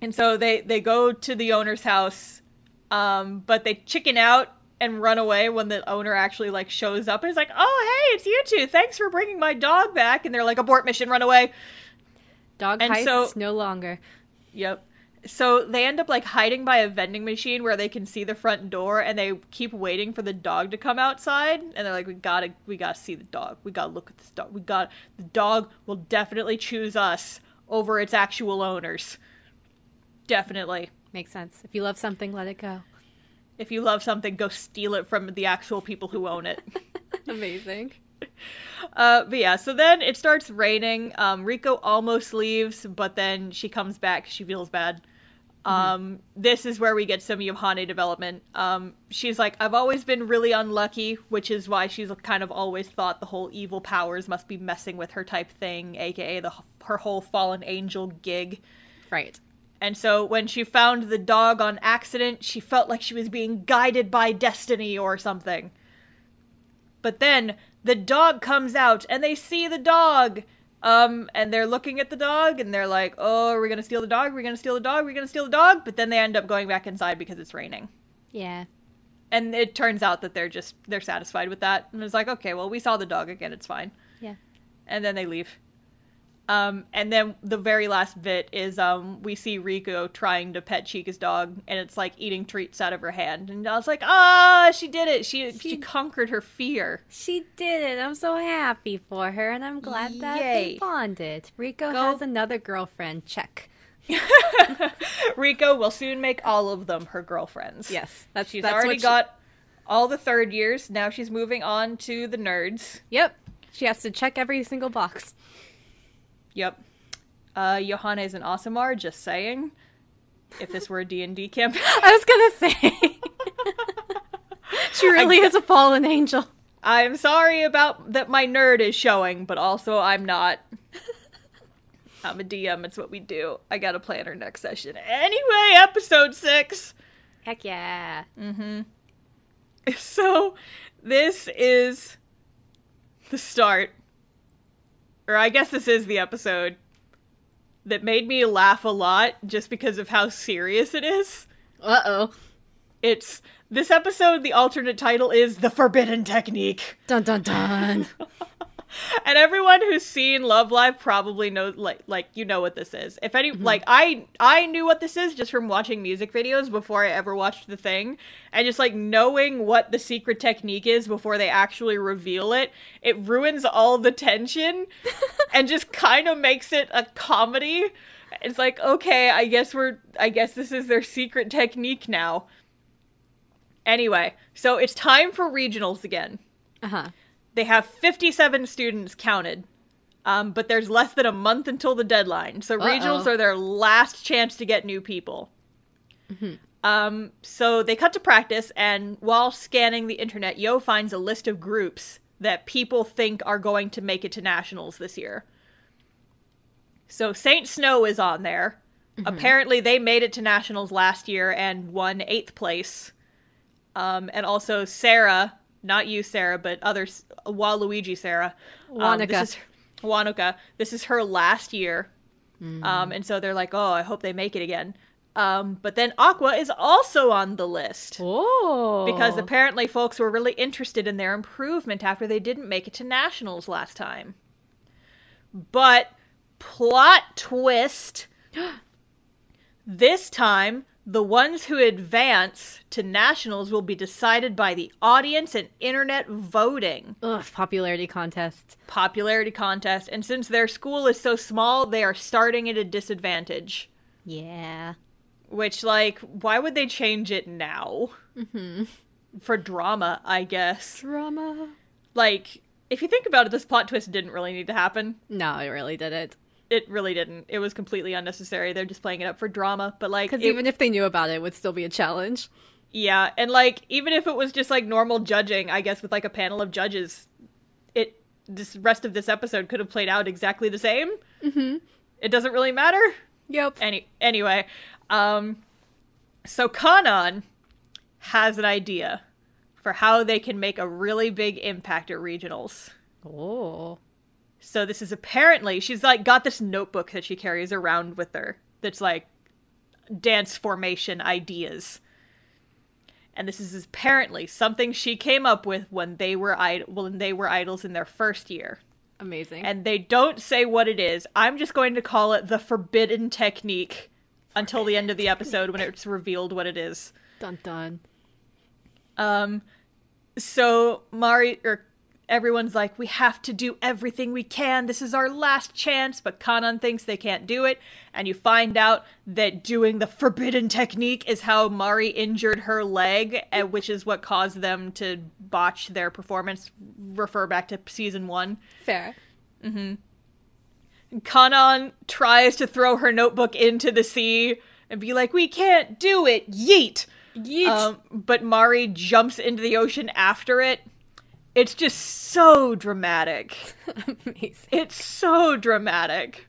And so they go to the owner's house, but they chicken out and run away when the owner actually like shows up and is like, "Oh, hey, it's you two. Thanks for bringing my dog back." And they're like, "Abort mission, run away." Dog heists no longer. Yep. So they end up like hiding by a vending machine where they can see the front door, and they keep waiting for the dog to come outside. And they're like, we gotta see the dog. We gotta look at this dog. The dog will definitely choose us over its actual owners. Definitely. Makes sense. If you love something, let it go. If you love something, go steal it from the actual people who own it. Amazing. But yeah, so then it starts raining. Riko almost leaves, but then she comes back. She feels bad. This is where we get some Yohane development. She's like, "I've always been really unlucky," which is why she's kind of always thought the whole evil powers must be messing with her type thing, aka her whole fallen angel gig. Right. And so when she found the dog on accident, she felt like she was being guided by destiny or something. But then the dog comes out, and they see the dog. And they're looking at the dog, and they're like, "Oh, we're gonna steal the dog, we're gonna steal the dog, we're gonna steal the dog." But then they end up going back inside because it's raining. Yeah. And it turns out that they're satisfied with that. And it's like, okay, well, we saw the dog again, it's fine. Yeah. And then they leave. And then the very last bit is we see Riko trying to pet Chica's dog, and it's like eating treats out of her hand. And I was like, she did it. She conquered her fear. She did it. I'm so happy for her, and I'm glad that they bonded. Riko has another girlfriend. Check. Riko will soon make all of them her girlfriends. Yes. She's already got all the third years. Now she's moving on to the nerds. Yep. She has to check every single box. Yep. Yohane is an Asamar, just saying. If this were a D&D campaign. I was gonna say. She really is a fallen angel. I'm sorry about that my nerd is showing, but also I'm not. I'm a DM, it's what we do. I gotta plan our next session. Anyway, episode 6! Heck yeah. Mm-hmm. So, this is the start. Or I guess this is the episode that made me laugh a lot just because of how serious it is. Uh-oh. This episode, the alternate title is The Forbidden Technique. Dun dun dun. And everyone who's seen Love Live probably knows, like you know what this is. If any, like, I knew what this is just from watching music videos before I ever watched the thing. And just, like, knowing what the secret technique is before they actually reveal it, it ruins all the tension and just kind of makes it a comedy. It's like, okay, I guess this is their secret technique now. Anyway, so it's time for regionals again. Uh-huh. They have 57 students counted, but there's less than a month until the deadline. So regionals are their last chance to get new people. Mm-hmm. So they cut to practice, and while scanning the internet, Yo finds a list of groups that people think are going to make it to nationals this year. So Saint Snow is on there. Mm-hmm. Apparently they made it to nationals last year and won 8th place. And also Sarah... Not you, Sarah, but others. Waluigi, Sarah. Wanuka. This is her last year. Mm. And so they're like, oh, I hope they make it again. But then Aqua is also on the list. Oh. Because apparently folks were really interested in their improvement after they didn't make it to nationals last time. But, plot twist, this time... The ones who advance to nationals will be decided by the audience and internet voting. Ugh, popularity contest. Popularity contest. And since their school is so small, they are starting at a disadvantage. Yeah. Which, like, why would they change it now? Mm-hmm. For drama, I guess. Drama. Like, if you think about it, this plot twist didn't really need to happen. No, it really didn't. it really didn't. It was completely unnecessary. They're just playing it up for drama. But like, because even if they knew about it, it would still be a challenge. Yeah, and like, even if it was just like normal judging, I guess with like a panel of judges, this rest of this episode could have played out exactly the same. Mm-hmm. It doesn't really matter. Yep. Anyway, so Kanan has an idea for how they can make a really big impact at regionals. Oh. So this is apparently, she's like got this notebook that she carries around with her that's like dance formation ideas. And this is apparently something she came up with when they were idols in their first year. Amazing. And they don't say what it is. I'm just going to call it the forbidden technique until the end of the episode when it's revealed what it is. Dun dun. So everyone's like, we have to do everything we can. This is our last chance. But Kanan thinks they can't do it. And you find out that doing the forbidden technique is how Mari injured her leg, which is what caused them to botch their performance. Refer back to season 1. Fair. Mm-hmm. Kanan tries to throw her notebook into the sea and be like, we can't do it. Yeet. Yeet. But Mari jumps into the ocean after it. It's just so dramatic. Amazing. It's so dramatic.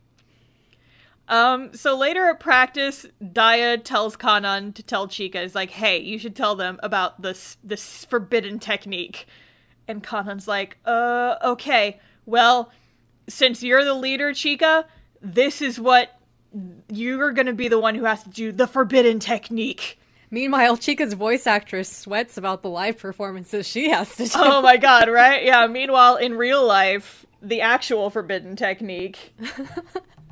So later at practice, Daya tells Kanan to tell Chica, is like, hey, you should tell them about this forbidden technique. And Kanan's like, okay, well, since you're the leader, Chica, this is what you're gonna be the one who has to do the forbidden technique. Meanwhile, Chica's voice actress sweats about the live performances she has to do. Oh my god, right? Yeah, meanwhile, in real life, the actual forbidden technique.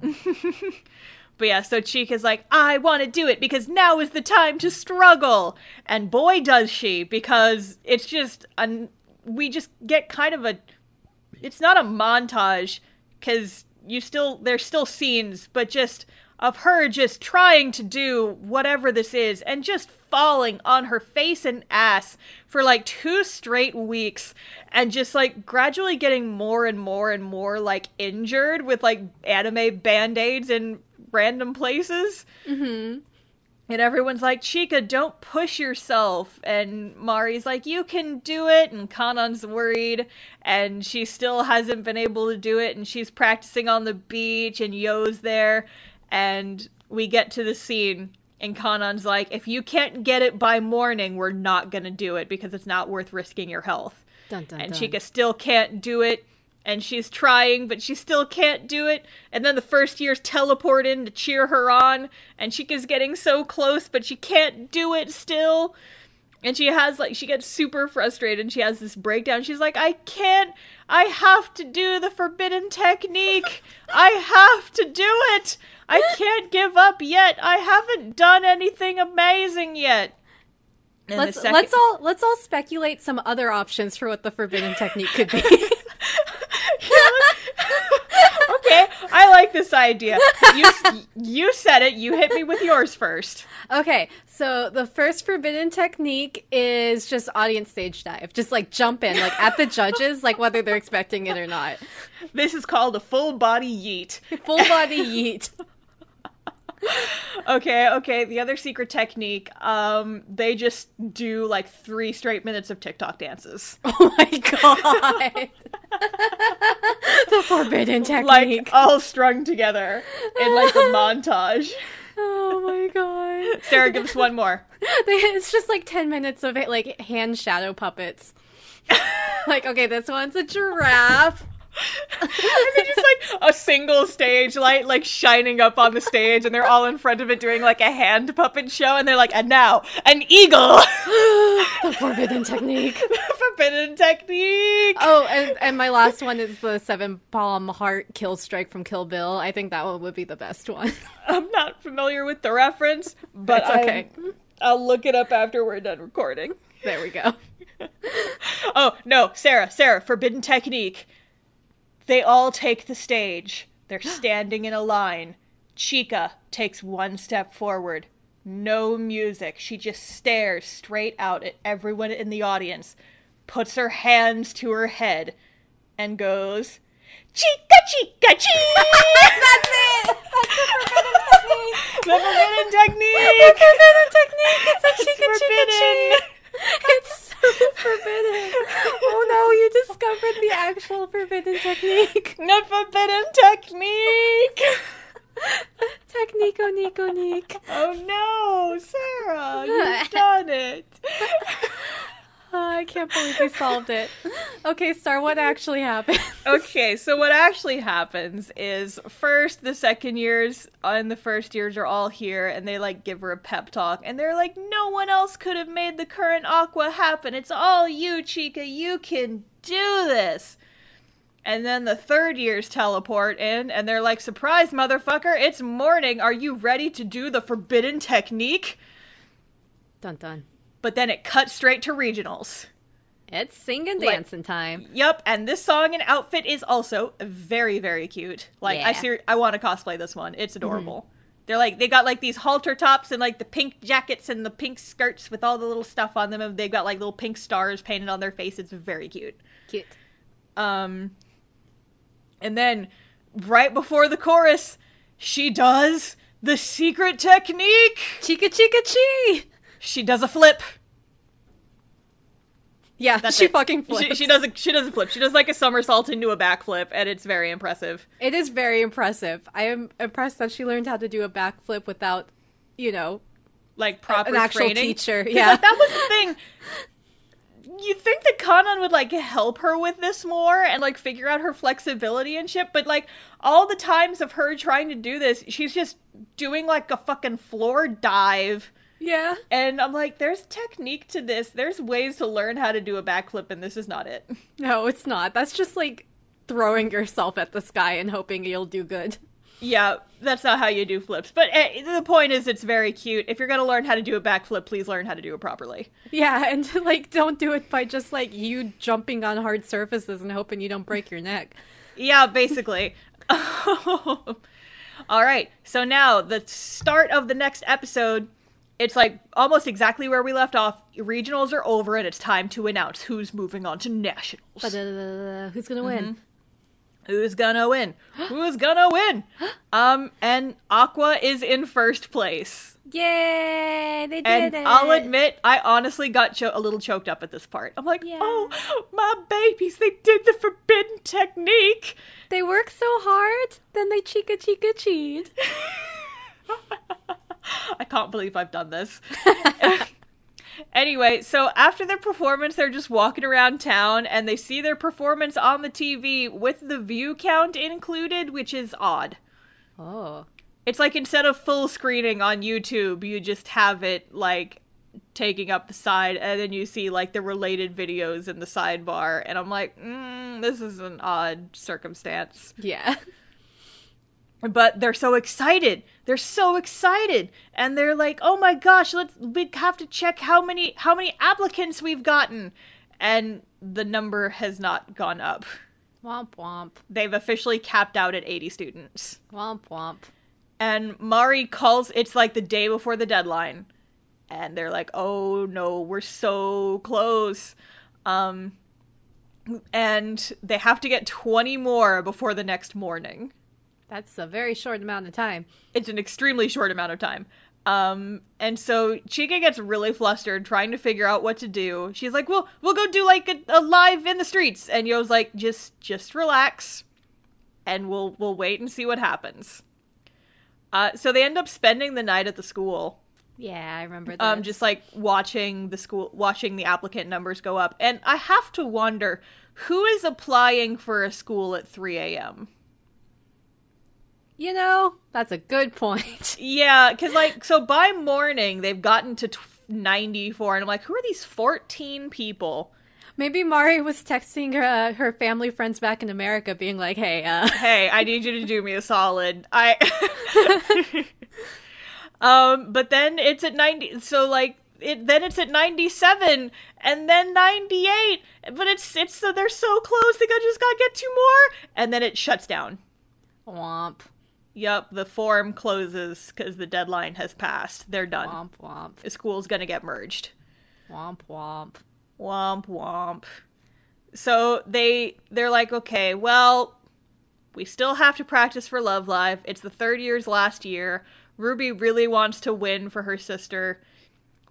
But yeah, so Chica's like, I want to do it because now is the time to struggle. And boy, does she, because it's just, we just get kind of it's not a montage, because there's still scenes, but just of her just trying to do whatever this is and just falling on her face and ass for like 2 straight weeks and just like gradually getting more and more and more like injured with like anime band-aids in random places. Mm-hmm. And everyone's like, Chica, don't push yourself. And Mari's like, you can do it. And Kanan's worried. And she still hasn't been able to do it. And she's practicing on the beach. And Yo's there. And we get to the scene. And Kanan's like, if you can't get it by morning, we're not going to do it. Because it's not worth risking your health. Dun, dun, and dun. Chica still can't do it. And she's trying, but she still can't do it. And then the first years teleport in to cheer her on. And Chica's getting so close, but she can't do it still. And she gets super frustrated and she has this breakdown. She's like, I have to do the forbidden technique. I have to do it. I can't give up yet. I haven't done anything amazing yet. And let's all speculate some other options for what the forbidden technique could be. Okay, I like this idea. You said it. You hit me with yours first. Okay, so the first forbidden technique is just audience stage dive. Just like jump in, like at the judges, like whether they're expecting it or not. This is called a full body yeet. Full body yeet. Okay. The other secret technique, they just do like 3 straight minutes of TikTok dances. Oh my god. The forbidden technique. Like all strung together in like a montage. Oh my god. Sarah, give us one more. It's just like 10 minutes of it, like hand shadow puppets. Like, okay, this one's a giraffe. And then just like a single stage light like shining up on the stage and they're all in front of it doing like a hand puppet show and they're like, and now an eagle. The forbidden technique. The forbidden technique. Oh, and my last one is the 7-palm heart kill strike from Kill Bill. I think that one would be the best one. I'm not familiar with the reference, but it's okay. I'll look it up after we're done recording. There we go. Oh no, Sarah, forbidden technique. They all take the stage. They're standing in a line. Chica takes 1 step forward. No music. She just stares straight out at everyone in the audience, puts her hands to her head, and goes, Chica, chica, chee! That's it! That's the forbidden technique! The forbidden technique! The forbidden technique! It's a chica, chica, forbidden. chee! It's so forbidden! Oh no, you discovered the actual forbidden technique! The forbidden technique! Technico, Nico, Nick. Oh no, Sarah, you've done it! I can't believe we solved it. Okay, Star, what actually happened? Okay, so what actually happens is first the second years and the first years are all here and they like give her a pep talk and they're like, no one else could have made the current Aqua happen. It's all you, Chica. You can do this. And then the third years teleport in and they're like, surprise, motherfucker, it's morning. Are you ready to do the forbidden technique? Dun dun. But then it cuts straight to regionals. It's sing and dancing time. Yep, and this song and outfit is also very, very cute. Like, Yeah. I want to cosplay this one. It's adorable. They're like, they got like these halter tops and like the pink jackets and the pink skirts with all the little stuff on them. And they've got like little pink stars painted on their face. It's very cute. Cute. And then right before the chorus, she does the secret technique. Chica, chica, chee! She does a flip. Yeah, That's she it. fucking flips. She does a flip. She does like a somersault into a backflip, and it's very impressive. It is very impressive. I am impressed that she learned how to do a backflip without, you know, Like proper an actual training. teacher. 'Cause, Yeah, like, that was the thing. You'd think that Kanan would like help her with this more and like figure out her flexibility and shit, but like all the times of her trying to do this, she's just doing like a fucking floor dive. yeah. And I'm like, there's technique to this. There's ways to learn how to do a backflip, and this is not it. No, it's not. That's just like throwing yourself at the sky and hoping you'll do good. Yeah, that's not how you do flips. But the point is, it's very cute. If you're gonna learn how to do a backflip, please learn how to do it properly. Yeah, and like don't do it by just like you jumping on hard surfaces and hoping you don't break your neck. Yeah, basically. All right, so now the start of the next episode, it's like almost exactly where we left off. Regionals are over and it's time to announce who's moving on to nationals. Who's gonna win? Who's gonna win? Who's gonna win? And Aqua is in first place. Yay! They did And it. I'll admit, I honestly got a little choked up at this part. I'm like, Yeah. oh, my babies, they did the forbidden technique. They work so hard, then they chica chica cheat. I can't believe I've done this. Anyway, so after their performance, they're just walking around town and they see their performance on the TV with the view count included, which is odd. Oh. It's like instead of full screening on YouTube, you just have it like taking up the side and then you see like the related videos in the sidebar. And I'm like, this is an odd circumstance. Yeah. But they're so excited. They're so excited. And they're like, oh my gosh, we have to check how many applicants we've gotten. And the number has not gone up. Womp womp. They've officially capped out at 80 students. Womp womp. And Mari calls, it's like the day before the deadline. And they're like, oh no, we're so close. And they have to get 20 more before the next morning. That's a very short amount of time. It's an extremely short amount of time. And so Chica gets really flustered trying to figure out what to do. She's like, we'll go do like a live in the streets. And Yo's like, just relax and we'll wait and see what happens. So they end up spending the night at the school. Yeah, I remember that. Just like watching the applicant numbers go up. And I have to wonder, who is applying for a school at 3 a.m.? You know, that's a good point. Yeah, because, like, so by morning, they've gotten to 94, and I'm like, who are these 14 people? Maybe Mari was texting her family friends back in America, being like, hey, Hey, I need you to do me a solid. But then it's at 90, so, like, then it's at 97, and then 98, but so they're so close, they just gotta get 2 more, and then it shuts down. Womp. Yep, the form closes because the deadline has passed. They're done. Womp womp. The school's gonna get merged. Womp womp. Womp womp. So they're like, okay, well, we still have to practice for Love Live. It's the third year's last year. Ruby really wants to win for her sister.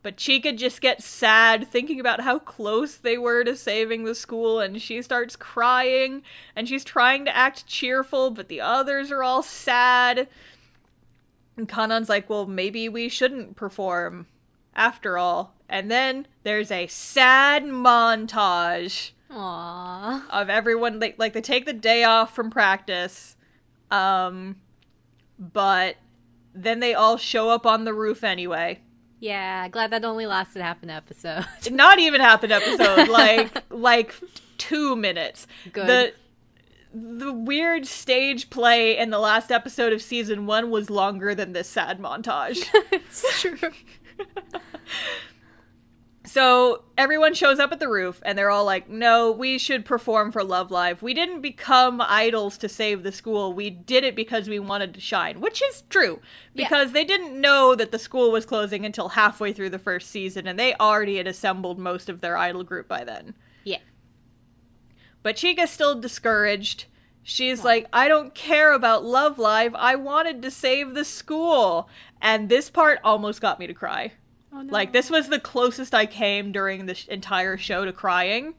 But Chica just gets sad thinking about how close they were to saving the school, and she starts crying, and she's trying to act cheerful, but the others are all sad. And Kanan's like, well, maybe we shouldn't perform after all. And then there's a sad montage. Aww. Of everyone, like they take the day off from practice, but then they all show up on the roof anyway. Yeah, glad that only lasted half an episode. Not even half an episode, like 2 minutes. Good. The weird stage play in the last episode of season 1 was longer than this sad montage. It's true. So everyone shows up at the roof, and they're all like, no, we should perform for Love Live. We didn't become idols to save the school. We did it because we wanted to shine, which is true, because they didn't know that the school was closing until halfway through the first season, and they already had assembled most of their idol group by then. Yeah. But Chica's still discouraged. She's like, I don't care about Love Live. I wanted to save the school. And this part almost got me to cry. Oh, no. Like, this was the closest I came during the entire show to crying.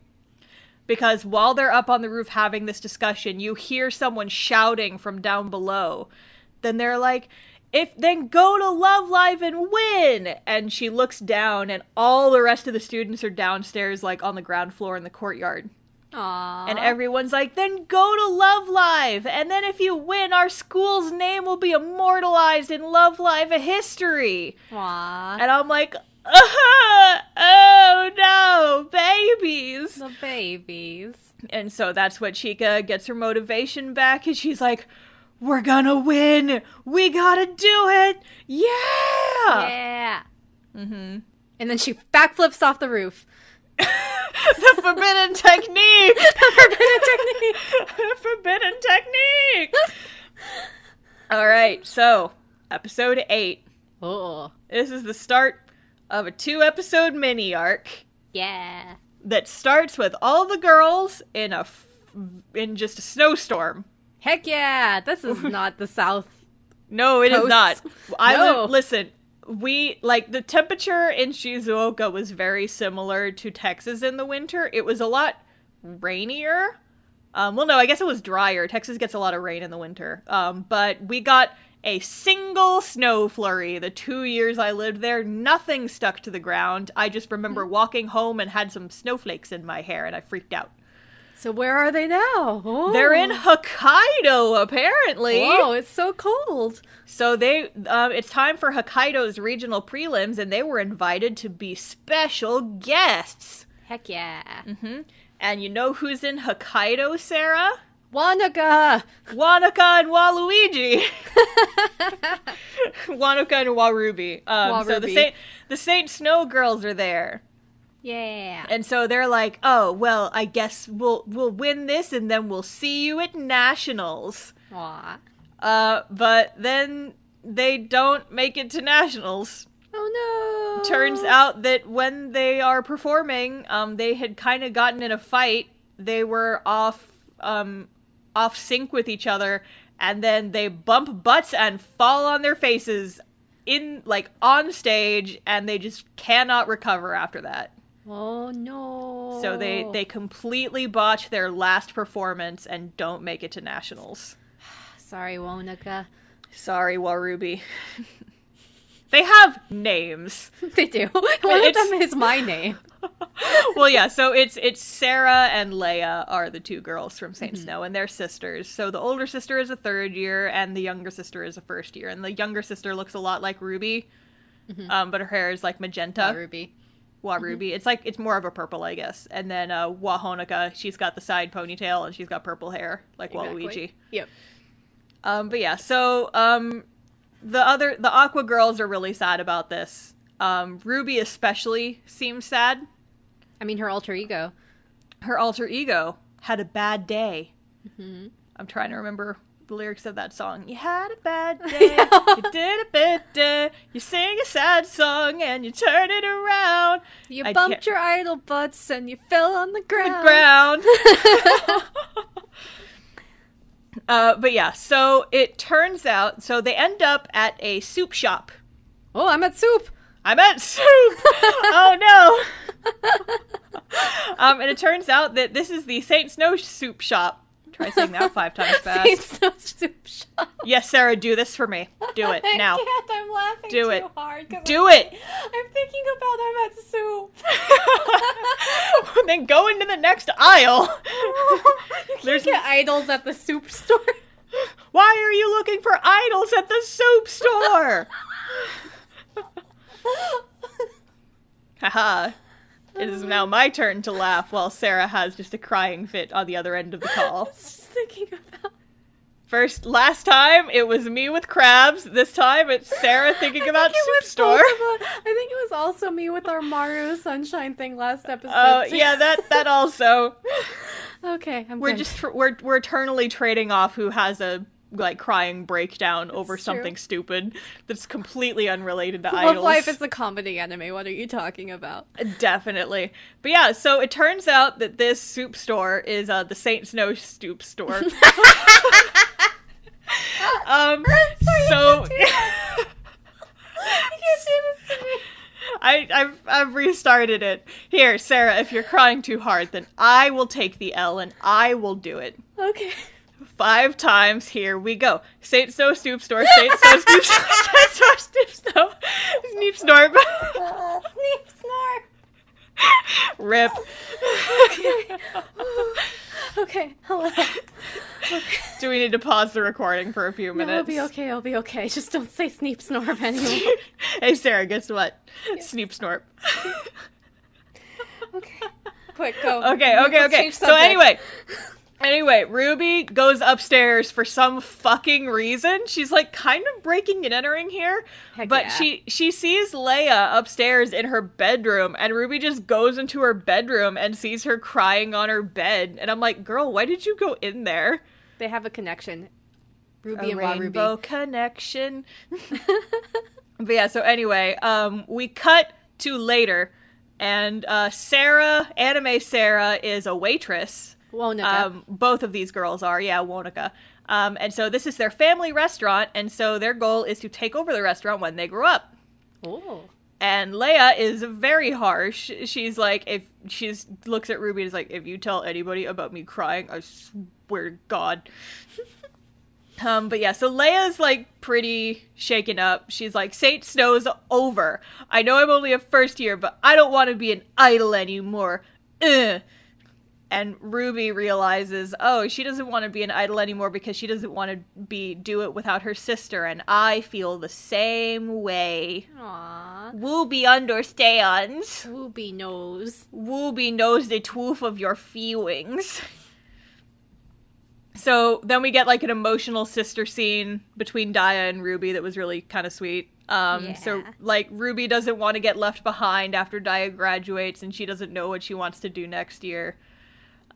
Because while they're up on the roof having this discussion, you hear someone shouting from down below. Then they're like, then go to Love Live and win! And she looks down, and all the rest of the students are downstairs, like, on the ground floor in the courtyard. Aww. And everyone's like, then go to Love Live! And then if you win, our school's name will be immortalized in Love Live history! Aww. And I'm like, oh no, babies! The babies. And so that's what Chica gets her motivation back, and she's like, we're gonna win! We gotta do it! Yeah! Yeah! Mm-hmm. And then she backflips off the roof. The forbidden technique! The forbidden technique! The forbidden technique! Alright, so, episode 8. Oh. This is the start of a 2-episode mini-arc. Yeah. That starts with all the girls in just a snowstorm. Heck yeah! This is not the South. No, it is not. No. Listen, the temperature in Shizuoka was very similar to Texas in the winter. It was a lot rainier. Well, no, I guess it was drier. Texas gets a lot of rain in the winter. But we got a single snow flurry the 2 years I lived there. Nothing stuck to the ground. I just remember walking home and had some snowflakes in my hair, and I freaked out. So where are they now? Oh. They're in Hokkaido, apparently. Whoa, it's so cold. So it's time for Hokkaido's regional prelims, and they were invited to be special guests. Heck yeah. Mm-hmm. And you know who's in Hokkaido, Sarah? Wanaka! Wanaka and Waluigi. Wanaka and Waruby. So the Saint Snow girls are there. Yeah. And so they're like, oh, well, I guess we'll win this and then we'll see you at Nationals. Aw. But then they don't make it to Nationals. Oh no. Turns out that when they are performing, they had kind of gotten in a fight. They were off sync with each other, and then they bump butts and fall on their faces on stage, and they just cannot recover after that. Oh no. So they completely botch their last performance and don't make it to Nationals. Sorry, Wanaka. Sorry, Waruby. They have names. They do. One of them is my name. Well, yeah, so it's Sarah and Leia are the two girls from Saint Snow, and they're sisters. So the older sister is a third year, and the younger sister is a first year. And the younger sister looks a lot like Ruby, but her hair is like magenta. Waruby. It's more of a purple, I guess. And then Wahonika, she's got the side ponytail, and she's got purple hair, like Waluigi. Yep. But yeah, so the Aqua girls are really sad about this. Ruby especially seems sad. I mean, her alter ego. Her alter ego had a bad day. Mm-hmm. I'm trying to remember the lyrics of that song. You had a bad day, you did a bad day, you sing a sad song and you turn it around. You bumped your idol butts and you fell on the ground. But yeah, so it turns out, so they end up at a soup shop. Oh, I'm at soup. I'm at soup! Oh no! And it turns out that this is the Saint Snow soup shop. Try saying that 5 times fast. Saint Snow soup shop. Yes, Sarah, do this for me. Do it, now. I can't, I'm laughing Do too it. hard. Do it! I'm thinking about I'm at soup. Then go into the next aisle. There's get idols at the soup store. Why are you looking for idols at the soup store? Haha. It is now my turn to laugh while Sarah has just a crying fit on the other end of the call. I was just thinking about... Last time it was me with crabs. This time it's Sarah thinking about soup store. I think it was also me with our Maru Sunshine thing last episode. Oh, yeah, that also. Okay, we're eternally trading off who has a crying breakdown over something stupid that's completely unrelated to idols. Love Life is a comedy anime. What are you talking about? Definitely. But yeah, so it turns out that this soup store is the Saint Snow soup store. So you can't do this to me. I've restarted it. Here, Sarah, if you're crying too hard, then I will take the L and I will do it. Okay. 5 times, here we go. Saint Snow Stoop Store, Saint Snow Stoop Store, Saint Snow Stoop Snow, Sneep Snorp. Sneep Snorp. Rip. Okay, hello. Okay. Do we need to pause the recording for a few minutes? No, I'll be okay. Just don't say Sneep Snorp anymore. Hey, Sarah, guess what? Yeah. Sneep Snorp. Okay. Quick, go. Okay. So Anyway, Ruby goes upstairs for some fucking reason. She's kind of breaking and entering here. But yeah. She sees Leia upstairs in her bedroom, and Ruby just goes into her bedroom and sees her crying on her bed. And I'm like, girl, why did you go in there? They have a connection. Ruby and Ruby. Rainbow connection. But yeah, so anyway, we cut to later, and Anime Sarah is a waitress. Wonica. Both of these girls are, Wonica. And so this is their family restaurant, and so their goal is to take over the restaurant when they grow up. Oh. And Leia is very harsh. She's like, looks at Ruby and is like, if you tell anybody about me crying, I swear to God. But yeah, so Leia's pretty shaken up. She's like, Saint Snow's over. I know I'm only a first year, but I don't want to be an idol anymore. And Ruby realizes, she doesn't want to be an idol anymore because she doesn't want to do it without her sister, and I feel the same way. Aww. Wooby understands. Wooby knows. Wooby knows the truth of your feelings. So then we get an emotional sister scene between Daya and Ruby that was really kind of sweet. So Ruby doesn't want to get left behind after Daya graduates, and she doesn't know what she wants to do next year.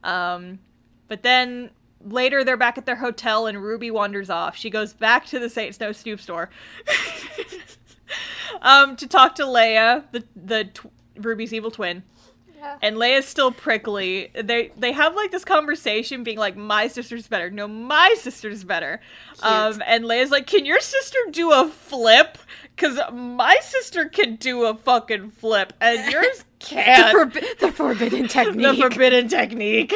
But then later they're back at their hotel and Ruby wanders off. She goes back to the Saint Snow Stoop Store to talk to Leia, Ruby's evil twin. Yeah. And Leia's still prickly. They have this conversation being like, my sister's better. No, my sister's better. And Leia's like, can your sister do a flip? Because my sister can do a fucking flip and yours can't. The forbidden technique. The forbidden technique.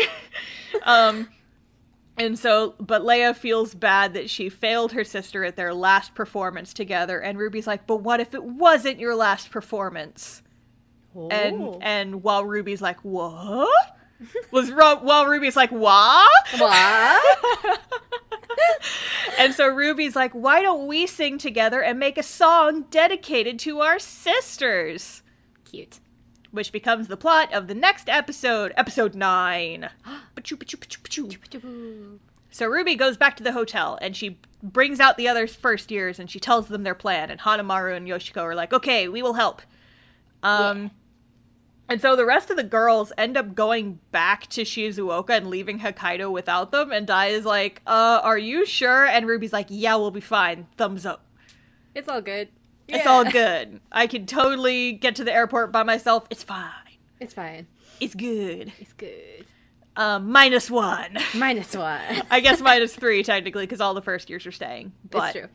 And so, but Leia feels bad that she failed her sister at their last performance together. And Ruby's like, but what if it wasn't your last performance? Oh. And while Ruby's like, what? While Ruby's like, what? What? And so Ruby's like, why don't we sing together and make a song dedicated to our sisters? Cute. Which becomes the plot of the next episode, episode 9. So Ruby goes back to the hotel, and she brings out the other first years, and she tells them their plan, and Hanamaru and Yoshiko are like, okay, we will help. And so the rest of the girls end up going back to Shizuoka and leaving Hokkaido without them, and Dai is like, are you sure? And Ruby's like, yeah, we'll be fine. Thumbs up. It's all good. It's all good. I can totally get to the airport by myself. It's fine. It's fine. It's good. It's good. -1. -1. I guess -3 technically, because all the first years are staying. But, it's true.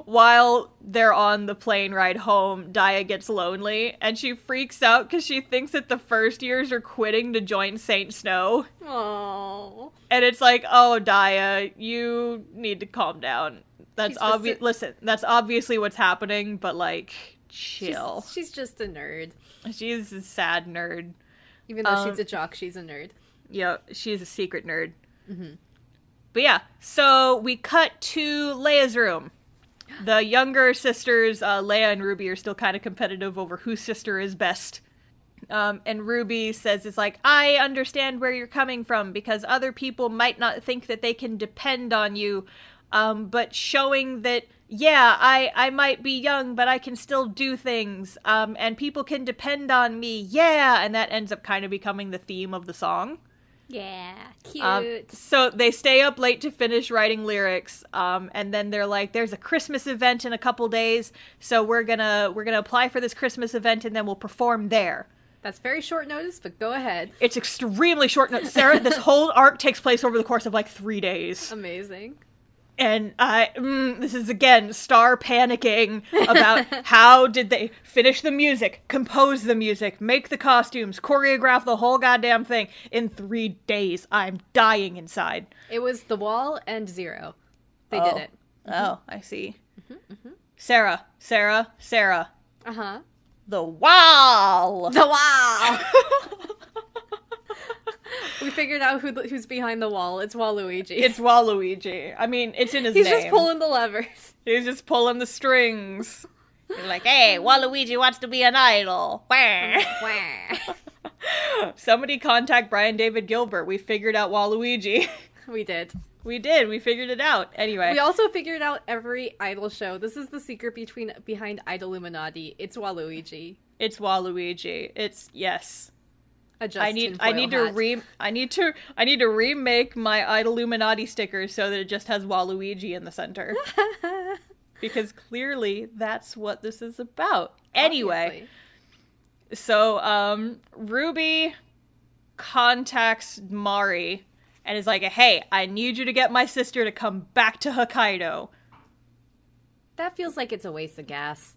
While they're on the plane ride home, Daya gets lonely, and she freaks out because she thinks that the first years are quitting to join Saint Snow. Oh. And it's like, oh, Daya, you need to calm down. That's obvious. Listen, that's obviously what's happening, but, like, chill. She's just a nerd. She's a sad nerd. Even though she's a jock, she's a nerd. Yeah, she's a secret nerd. Mm-hmm. But yeah, so we cut to Leia's room. The younger sisters, Leia and Ruby, are still kind of competitive over whose sister is best. And Ruby says, it's like, I understand where you're coming from, because other people might not think that they can depend on you, but showing that, yeah, I might be young, but I can still do things, and people can depend on me, yeah! And that ends up kind of becoming the theme of the song. Yeah, cute. So they stay up late to finish writing lyrics, and then they're like, there's a Christmas event in a couple days, so we're gonna apply for this Christmas event, and then we'll perform there. That's very short notice, but go ahead. It's extremely short notice. Sarah, this whole arc takes place over the course of, like, 3 days. Amazing. And this is, again, Star panicking about how did they finish the music, compose the music, make the costumes, choreograph the whole goddamn thing in 3 days. I'm dying inside. It was The Wall and Zero. They did it. Oh, I see. Sarah. Uh-huh. The Wall! The Wall! We figured out who's behind the wall. It's Waluigi. It's Waluigi. I mean, it's in his name. He's just pulling the levers. He's just pulling the strings. He's like, hey, Waluigi wants to be an idol. Somebody contact Brian David Gilbert. We figured out Waluigi. We did. We did. We figured it out. Anyway. We also figured out every idol show. This is the secret behind Idoluminati. It's Waluigi. It's Waluigi. It's, yes. I need to remake my Idoluminati sticker so that it just has Waluigi in the center. Because clearly that's what this is about. Anyway. Obviously. So Ruby contacts Mari and is like, hey, I need you to get my sister to come back to Hokkaido. That feels like it's a waste of gas.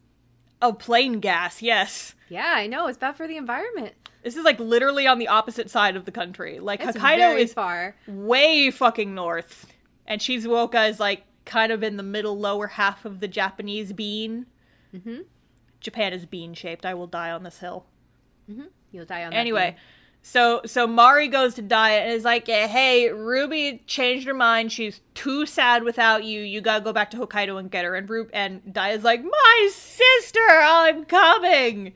Oh, plane gas, yes. Yeah, I know. It's bad for the environment. This is, like, literally on the opposite side of the country. Like, it's Hokkaido is far. Way fucking north. And Shizuoka is, like, kind of in the middle lower half of the Japanese bean. Mm-hmm. Japan is bean-shaped. I will die on this hill. Mm-hmm. You'll die on that Anyway, bean. So Mari goes to Daya and is like, hey, Ruby changed her mind. She's too sad without you. You gotta go back to Hokkaido and get her. And Daya's like, my sister, I'm coming!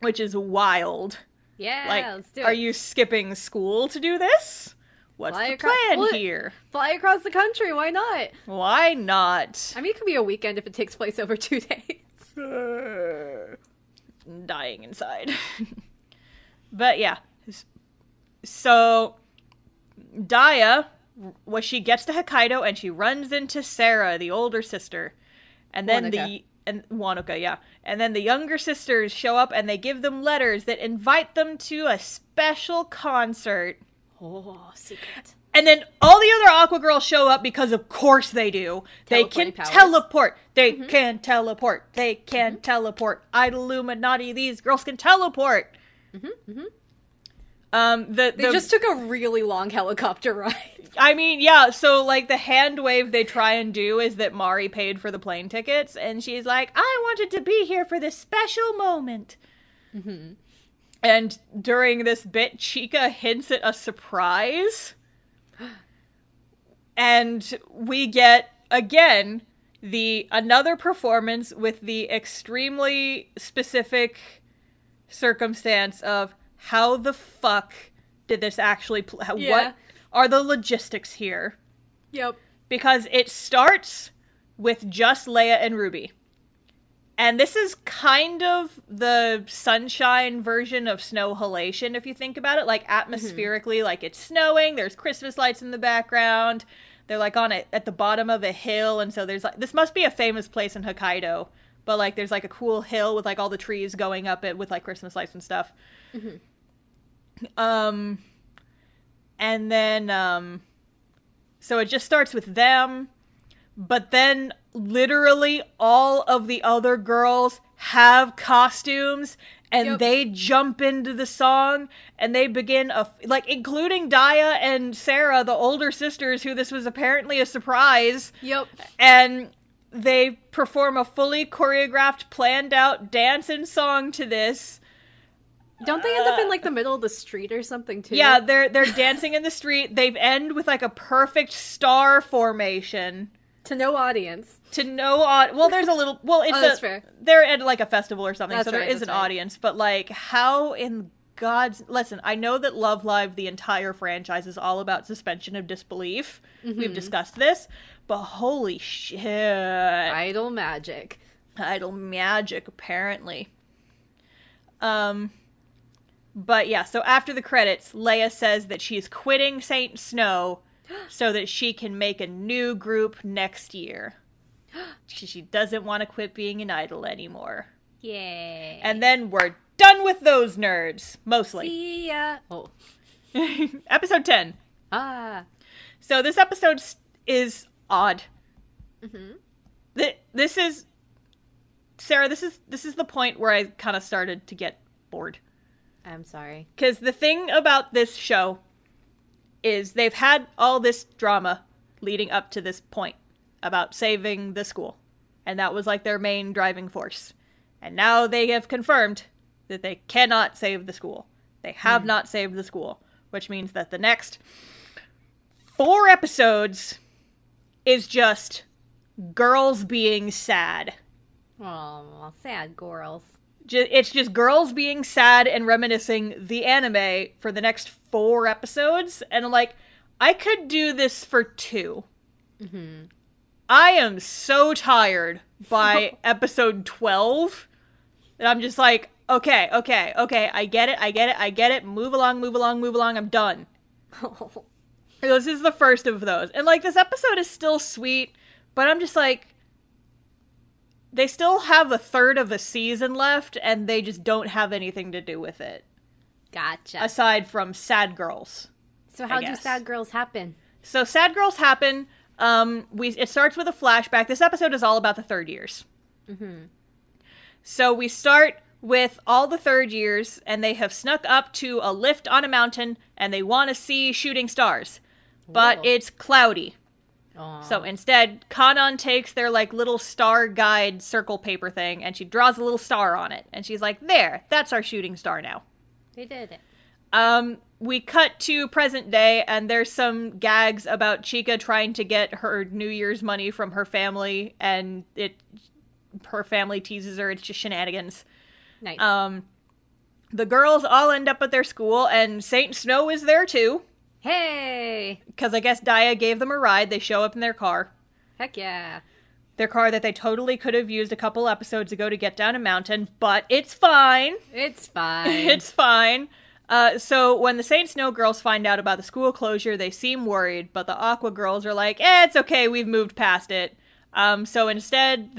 Which is wild. Yeah, like, let's do it. Are you skipping school to do this? What's the plan here? Fly across the country, why not? Why not? I mean, it could be a weekend if it takes place over 2 days. Dying inside. But yeah. So, Daya, she gets to Hokkaido and she runs into Sarah, the older sister. And then Wanoka, yeah. And then the younger sisters show up and they give them letters that invite them to a special concert. Oh, secret. And then all the other Aqua Girls show up because of course they do. They can teleport. They can teleport. They can teleport. Idoluminati, these girls can teleport. They just took a really long helicopter ride. I mean, yeah, so, like, the hand wave they try and do is that Mari paid for the plane tickets, and she's like, I wanted to be here for this special moment. Mm-hmm. And during this bit, Chica hints at a surprise. And we get, again, another performance with the extremely specific circumstance of how the fuck did this actually what are the logistics here? Yep. Because it starts with just Leia and Ruby. And this is kind of the sunshine version of snow halation, if you think about it. Like, atmospherically, like, it's snowing, there's Christmas lights in the background, they're, like, at the bottom of a hill, and so there's, like, this must be a famous place in Hokkaido, but, like, there's, like, a cool hill with, like, all the trees going up it with, like, Christmas lights and stuff. Mm-hmm. And then, so it just starts with them, but then literally all of the other girls have costumes, and they jump into the song, and they begin, including Daya and Sarah, the older sisters, who this was apparently a surprise. Yep. And they perform a fully choreographed, planned out dance and song to this. Don't they end up in, like, the middle of the street or something, too? Yeah, they're dancing in the street. They end with, like, a perfect star formation. To no audience. Well, there's a little... Well, that's fair. They're at, like, a festival or something, That's so there right, is an audience. But, like, how in God's... Listen, I know that Love Live, the entire franchise, is all about suspension of disbelief. Mm-hmm. We've discussed this. But holy shit. Idol magic. Idol magic, apparently. But yeah, so after the credits, Leia says that she's quitting Saint Snow so that she can make a new group next year. She doesn't want to quit being an idol anymore. Yay. And then we're done with those nerds. Mostly. See ya. Oh. Episode 10. So this episode is odd. Mm-hmm. This is... Sarah, this is the point where I kind of started to get bored. I'm sorry. Because the thing about this show is they've had all this drama leading up to this point about saving the school. And that was like their main driving force. And now they have confirmed that they cannot save the school. They have not saved the school. Which means that the next 4 episodes is just girls being sad. Oh, sad girls. It's just girls being sad and reminiscing the anime for the next 4 episodes. And I'm like, I could do this for 2. Mm-hmm. I am so tired by episode 12 that I'm just like, okay, I get it. Move along, I'm done. This is the first of those. And like, this episode is still sweet, but I'm just like, they still have a third of a season left, and they just don't have anything to do with it. Gotcha. Aside from sad girls. So how do sad girls happen? So sad girls happen. It starts with a flashback. This episode is all about the third years. Mm-hmm. So we start with all the third years, and they have snuck up to a lift on a mountain, and they want to see shooting stars. But it's cloudy. Aww. So instead, Kanan takes their, like, little star guide circle paper thing, and she draws a little star on it. And she's like, there, that's our shooting star now. They did it. We cut to present day, and there's some gags about Chica trying to get her New Year's money from her family, and her family teases her. It's just shenanigans. Nice. The girls all end up at their school, and Saint Snow is there, too. Hey! Because I guess Daya gave them a ride. They show up in their car. Heck yeah. Their car that they totally could have used a couple episodes ago to get down a mountain, but it's fine. It's fine. It's fine. So when the Saint Snow girls find out about the school closure, they seem worried, but the Aqua girls are like, it's okay, we've moved past it. So instead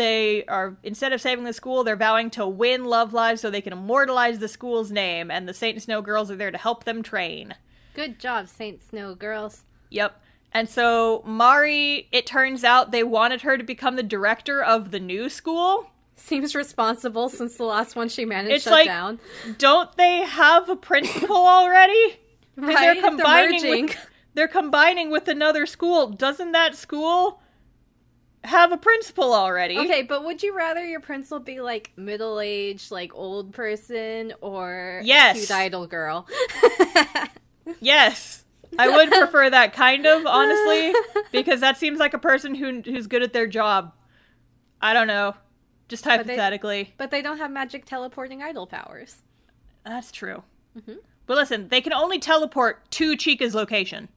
of saving the school, they're vowing to win Love Live so they can immortalize the school's name, and the Saint Snow girls are there to help them train. Good job, Saint Snow girls. Yep. And so Mari, it turns out they wanted her to become the director of the new school. Seems responsible since the last one she managed shut down. Don't they have a principal already? Right, they're combining with another school. Doesn't that school have a principal already? Okay, but would you rather your principal be, like, middle-aged, like, old person, or cute idol girl? Yes. I would prefer that kind of, honestly, because that seems like a person who's good at their job. I don't know. Just hypothetically. But they don't have magic teleporting idol powers. That's true. Mm-hmm. But listen, they can only teleport to Chica's location.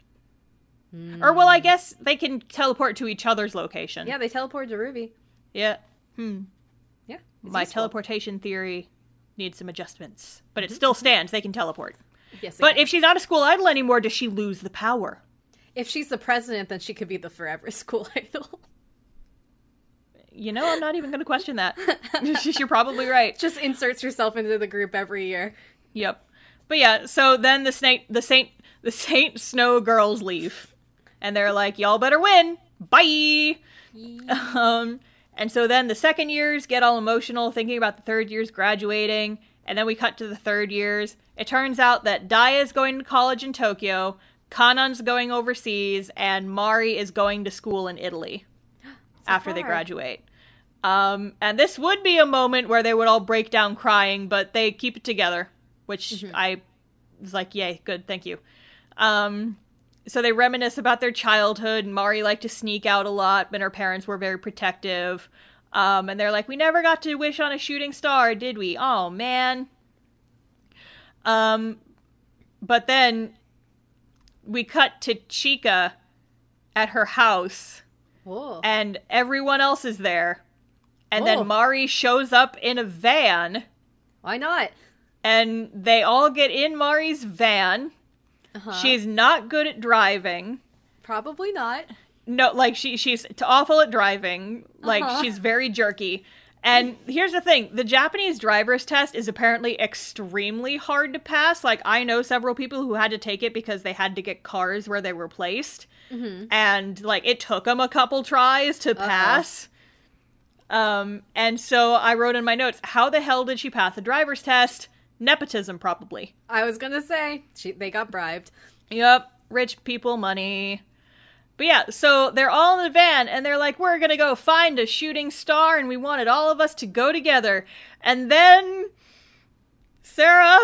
Or, well, I guess they can teleport to each other's location. Yeah, they teleport to Ruby. Yeah. Yeah. My useful. teleportation theory needs some adjustments. But it still stands. They can teleport. Yes, but if she's not a school idol anymore, does she lose the power? If she's the president, then she could be the forever school idol. You know, I'm not even going to question that. You're probably right. Just inserts herself into the group every year. Yep. But yeah, so then the Saint Snow girls leave. And they're like, y'all better win. Bye! And so then the second years get all emotional, thinking about the third years graduating. And then we cut to the third years. It turns out that Daya's going to college in Tokyo, Kanan's going overseas, and Mari is going to school in Italy after they graduate. And this would be a moment where they would all break down crying, but they keep it together, which I was like, yay, good, thank you. So they reminisce about their childhood, and Mari liked to sneak out a lot, but her parents were very protective. And they're like, we never got to wish on a shooting star, did we? Oh, man. But then we cut to Chika at her house. Whoa. And everyone else is there. And then Mari shows up in a van. Why not? And they all get in Mari's van. She's not good at driving. Probably not. No, like, she's awful at driving. Like, she's very jerky. And here's the thing. The Japanese driver's test is apparently extremely hard to pass. Like, I know several people who had to take it because they had to get cars where they were placed. And, like, it took them a couple tries to pass. And so I wrote in my notes, how the hell did she pass the driver's test? Nepotism, probably. I was gonna say, they got bribed. Yep. Rich people, money. But yeah, so they're all in the van, and they're like, we're gonna go find a shooting star, and we wanted all of us to go together. And then, Sarah,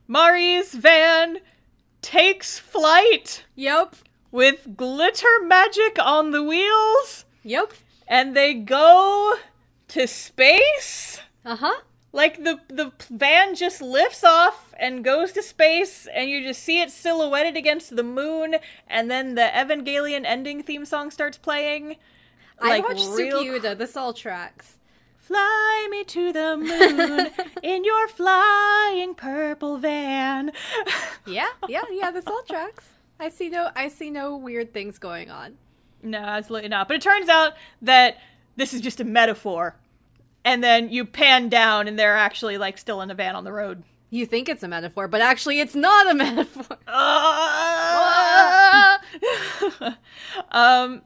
Mari's van takes flight. Yep. With glitter magic on the wheels. Yep. And they go to space. Like, the van just lifts off and goes to space, and you just see it silhouetted against the moon, and then the Evangelion ending theme song starts playing. Like, I watched Sukiuda, this all tracks. Fly me to the moon in your flying purple van. Yeah, this all tracks. I see no weird things going on. No, absolutely not. But it turns out that this is just a metaphor. And then you pan down, and they're actually, like, still in a van on the road. You think it's a metaphor, but actually it's not a metaphor.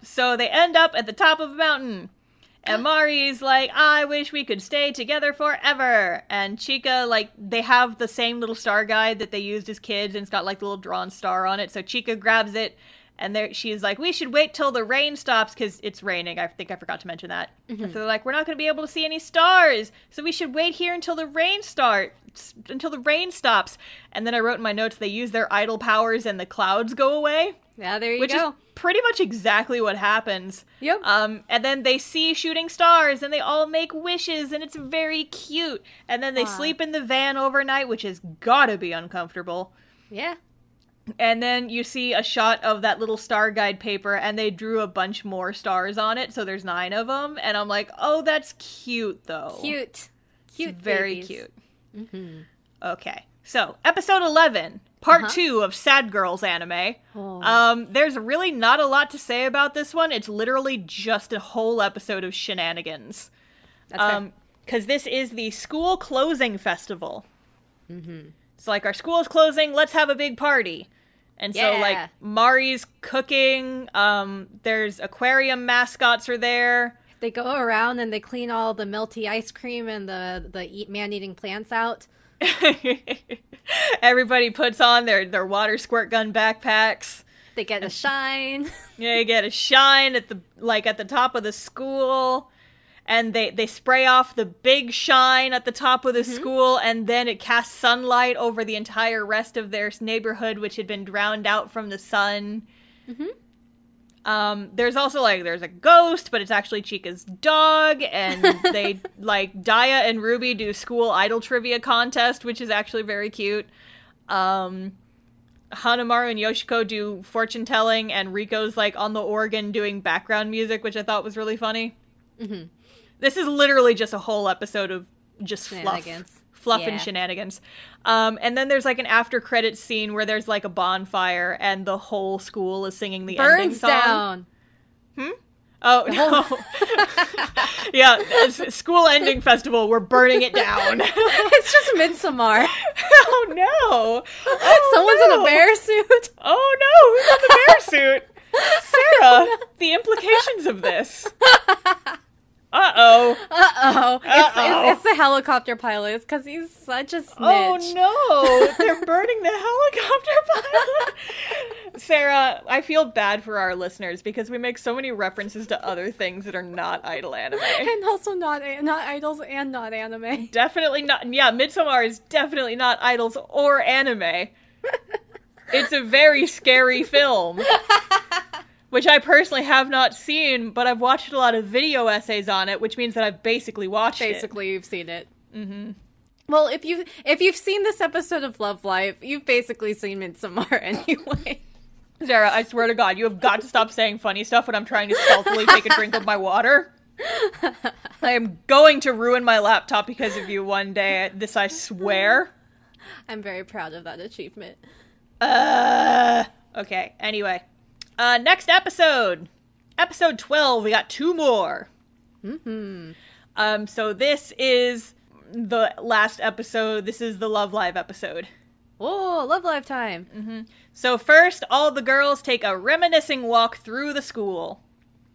So they end up at the top of a mountain. And Mari's like, I wish we could stay together forever. And Chika, like, they have the same little star guide that they used as kids, and it's got, like, the little drawn star on it. So Chika grabs it. And she's like, we should wait till the rain stops, because it's raining. I think I forgot to mention that. And so they're like, we're not going to be able to see any stars, so we should wait here until the rain stops. And then I wrote in my notes, they use their iDOL powers and the clouds go away. Yeah, there you go. Which is pretty much exactly what happens. Yep. And then they see shooting stars, and they all make wishes, and it's very cute. And then they sleep in the van overnight, which has gotta be uncomfortable. Yeah. And then you see a shot of that little star guide paper, and they drew a bunch more stars on it, so there's 9 of them. And I'm like, oh, that's cute, though. Cute. It's very cute. Okay, so episode 11, part 2 of Sad Girls anime. There's really not a lot to say about this one. It's literally just a whole episode of shenanigans. That's fair. Because this is the school closing festival. It's like, our school's closing, let's have a big party. And so, like, Mari's cooking, there's aquarium mascots are there. They go around and they clean all the melty ice cream and the man-eating plants out. Everybody puts on their water squirt gun backpacks. They get a shine. Yeah, you get a shine at the top of the school. And they spray off the big shine at the top of the school, and then it casts sunlight over the entire rest of their neighborhood, which had been drowned out from the sun. There's also, like, there's a ghost, but it's actually Chika's dog, and they, like, Daya and Ruby do school idol trivia contest, which is actually very cute. Hanamaru and Yoshiko do fortune telling, and Riko's, like, on the organ doing background music, which I thought was really funny. This is literally just a whole episode of just fluff and shenanigans. And then there's, like, an after credits scene where there's, like, a bonfire and the whole school is singing the ending song. Burns down. Oh, no. Yeah, school ending festival, we're burning it down. It's just Midsommar. Oh, no. Oh, Someone's in a bear suit. Oh, no. Who's in the bear suit? Sarah, the implications of this. Uh-oh. It's the helicopter pilot. It's because he's such a snitch. Oh, no. They're burning the helicopter pilot. Sarah, I feel bad for our listeners because we make so many references to other things that are not idol anime. And also not idols and not anime. Definitely not. Yeah, Midsommar is definitely not idols or anime. It's a very scary film. Which I personally have not seen, but I've watched a lot of video essays on it, which means that I've basically watched it. Basically, you've seen it. Mm-hmm. Well, if you've seen this episode of Love Live, you've basically seen Midsommar anyway. Sarah, I swear to God, you have got to stop saying funny stuff when I'm trying to stealthily take a drink of my water. I am going to ruin my laptop because of you one day. This I swear. I'm very proud of that achievement. Okay, anyway. Next episode. Episode 12, we got 2 more. Mm-hmm. So this is the last episode. This is the Love Live episode. Oh, Love Live time. Mm-hmm. So first, all the girls take a reminiscing walk through the school.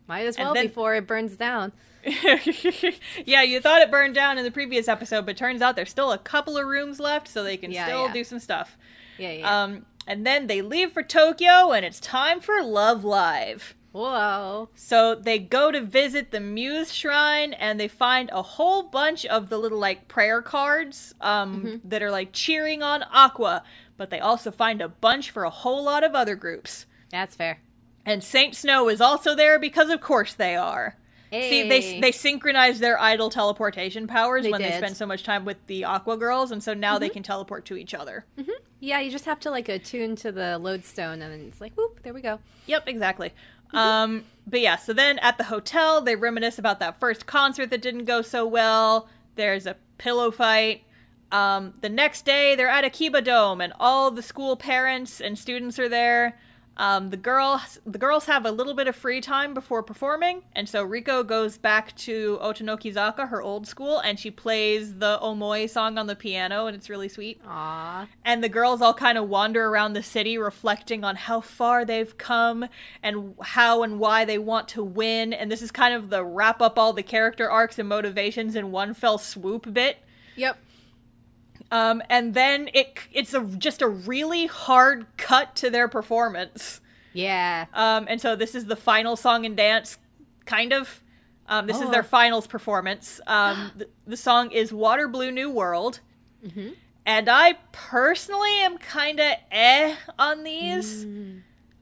Might as well before it burns down. Yeah, you thought it burned down in the previous episode, but turns out there's still a couple of rooms left, so they can do some stuff. Yeah. And then they leave for Tokyo, and it's time for Love Live. Whoa. So they go to visit the Muse Shrine, and they find a whole bunch of the little, like, prayer cards that are, like, cheering on Aqua. But they also find a bunch for a whole lot of other groups. That's fair. And Saint Snow is also there because, of course, they are. Hey. See, they synchronize their idol teleportation powers They spend so much time with the Aqua girls, and so now they can teleport to each other. Mm-hmm. Yeah, you just have to, like, attune to the lodestone, and then it's like, whoop, there we go. Yep, exactly. But yeah, so then at the hotel, they reminisce about that first concert that didn't go so well. There's a pillow fight. The next day, they're at Akiba Dome, and all the school parents and students are there. The girls have a little bit of free time before performing, and so Riko goes back to Otonokizaka, her old school, and she plays the Omoi song on the piano, and it's really sweet. Aww. And the girls all kind of wander around the city reflecting on how far they've come and how and why they want to win, and this is kind of the wrap up all the character arcs and motivations in one fell swoop bit. Yep. And then it's just a really hard cut to their performance. Yeah. And so this is the final song and dance, kind of. This is their finals performance. The song is Water Blue New World. Mm-hmm. And I personally am kind of on these.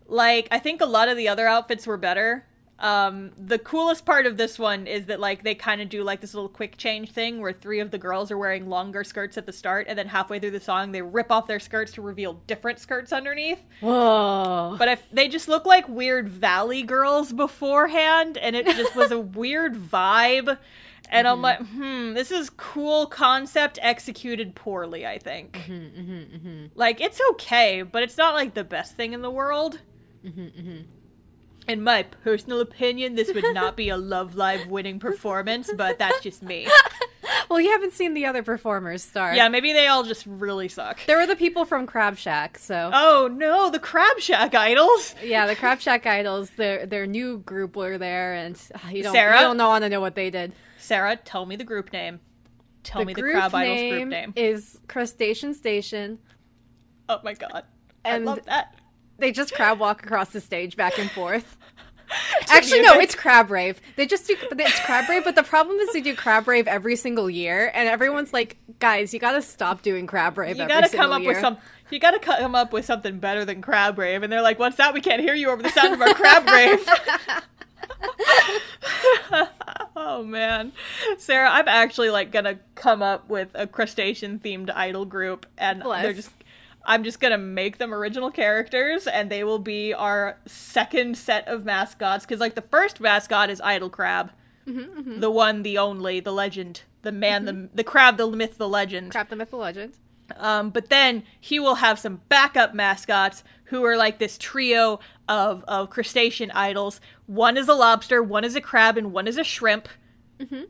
Like, I think a lot of the other outfits were better. The coolest part of this one is that, like, they kind of do, like, this little quick change thing where 3 of the girls are wearing longer skirts at the start, and then halfway through the song, they rip off their skirts to reveal different skirts underneath. Whoa. But they just look like weird valley girls beforehand, and it just was a weird vibe. And I'm like, this is cool concept executed poorly, I think. Like, it's okay, but it's not, like, the best thing in the world. In my personal opinion, this would not be a Love Live winning performance, but that's just me. Well, you haven't seen the other performers, Star. Yeah, maybe they all just really suck. There were the people from Crab Shack, so... Oh, no, the Crab Shack idols! Yeah, the Crab Shack idols, their new group were there, and you don't want to know what they did. Sarah, tell me the group name. Tell me the Crab Idols group name. Is Crustacean Station. Oh my god. And I love that. They just crab walk across the stage back and forth. Actually, no, it's Crab Rave. It's Crab Rave, but the problem is they do Crab Rave every single year, and everyone's like, guys, you gotta stop doing Crab Rave every single year. You gotta come up with something better than Crab Rave, and they're like, what's that? We can't hear you over the sound of our Crab Rave. Oh man, Sarah, I'm actually like gonna come up with a crustacean themed idol group, and I'm just gonna make them original characters, and they will be our second set of mascots, because like the first mascot is Idol Crab, the one, the only, the legend, the man, the crab, the myth, the legend. Crab the myth, the legend. But then he will have some backup mascots who are like this trio of crustacean idols. One is a lobster, one is a crab, and one is a shrimp. Mm-hmm.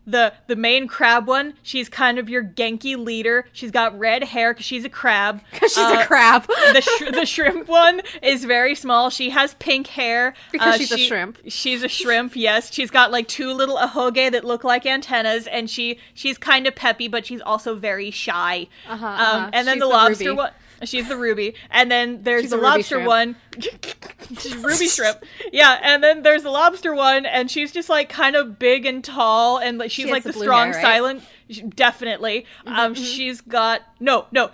The main crab one, she's kind of your Genki leader. She's got red hair because she's a crab. Because she's a crab. The shrimp one is very small. She has pink hair. Because she's a shrimp. She's a shrimp, yes. She's got like 2 little ahoge that look like antennas, and she's kind of peppy, but she's also very shy. And then the lobster one... She's the ruby. And then there's the lobster one. She's ruby shrimp. Yeah, and then there's the lobster one, and she's just like kind of big and tall, and like she's like the strong, hair, right? Silent. Definitely. She's got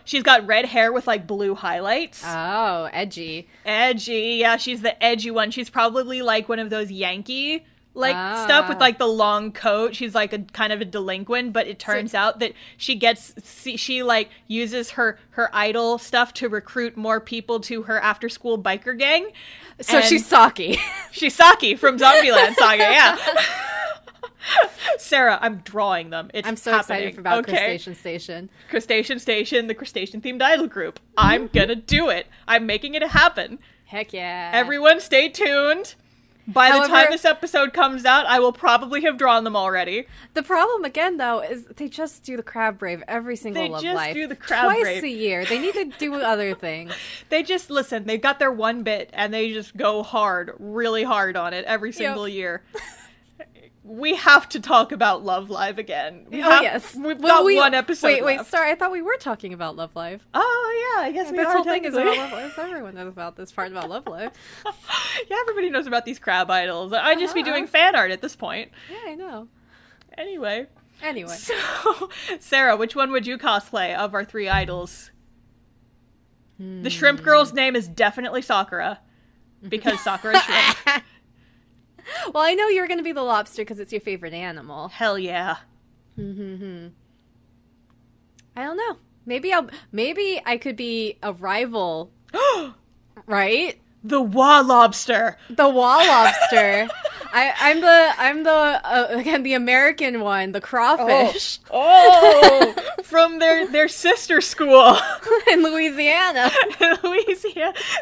she's got red hair with like blue highlights. Oh, edgy. Edgy. Yeah, she's the edgy one. She's probably like one of those Yankee stuff with like the long coat. She's like a kind of a delinquent, but it turns out that she like uses her idol stuff to recruit more people to her after school biker gang. So she's Saki. She's Saki from Zombieland Saga, yeah. Sarah, I'm drawing them. I'm so excited about Crustacean Station. Crustacean Station, the crustacean themed idol group. I'm gonna do it. I'm making it happen. Heck yeah. Everyone stay tuned. By the time this episode comes out, I will probably have drawn them already. The problem, again, though, is they just do the Crab Brave every single Love Life. They just do the Crab Brave. Twice a year. They need to do other things. They just, listen, they've got their one bit, and they just go hard, really hard on it every single year. We have to talk about Love Live again. Yes. We've got one episode Wait, sorry, I thought we were talking about Love Live. Oh, yeah, I guess we are. This whole thing is about Love Live. Everyone knows about this part about Love Live. Yeah, everybody knows about these crab idols. I'd just be doing fan art at this point. Yeah, I know. Anyway. So, Sarah, which one would you cosplay of our 3 idols? The shrimp girl's name is definitely Sakura. Because Sakura is shrimp. Well, I know you're going to be the lobster because it's your favorite animal. Hell yeah. I don't know. Maybe I could be a rival. Right? The Wa Lobster. The Wa Lobster. I'm the again the American one, the crawfish. Oh, from their sister school in Louisiana.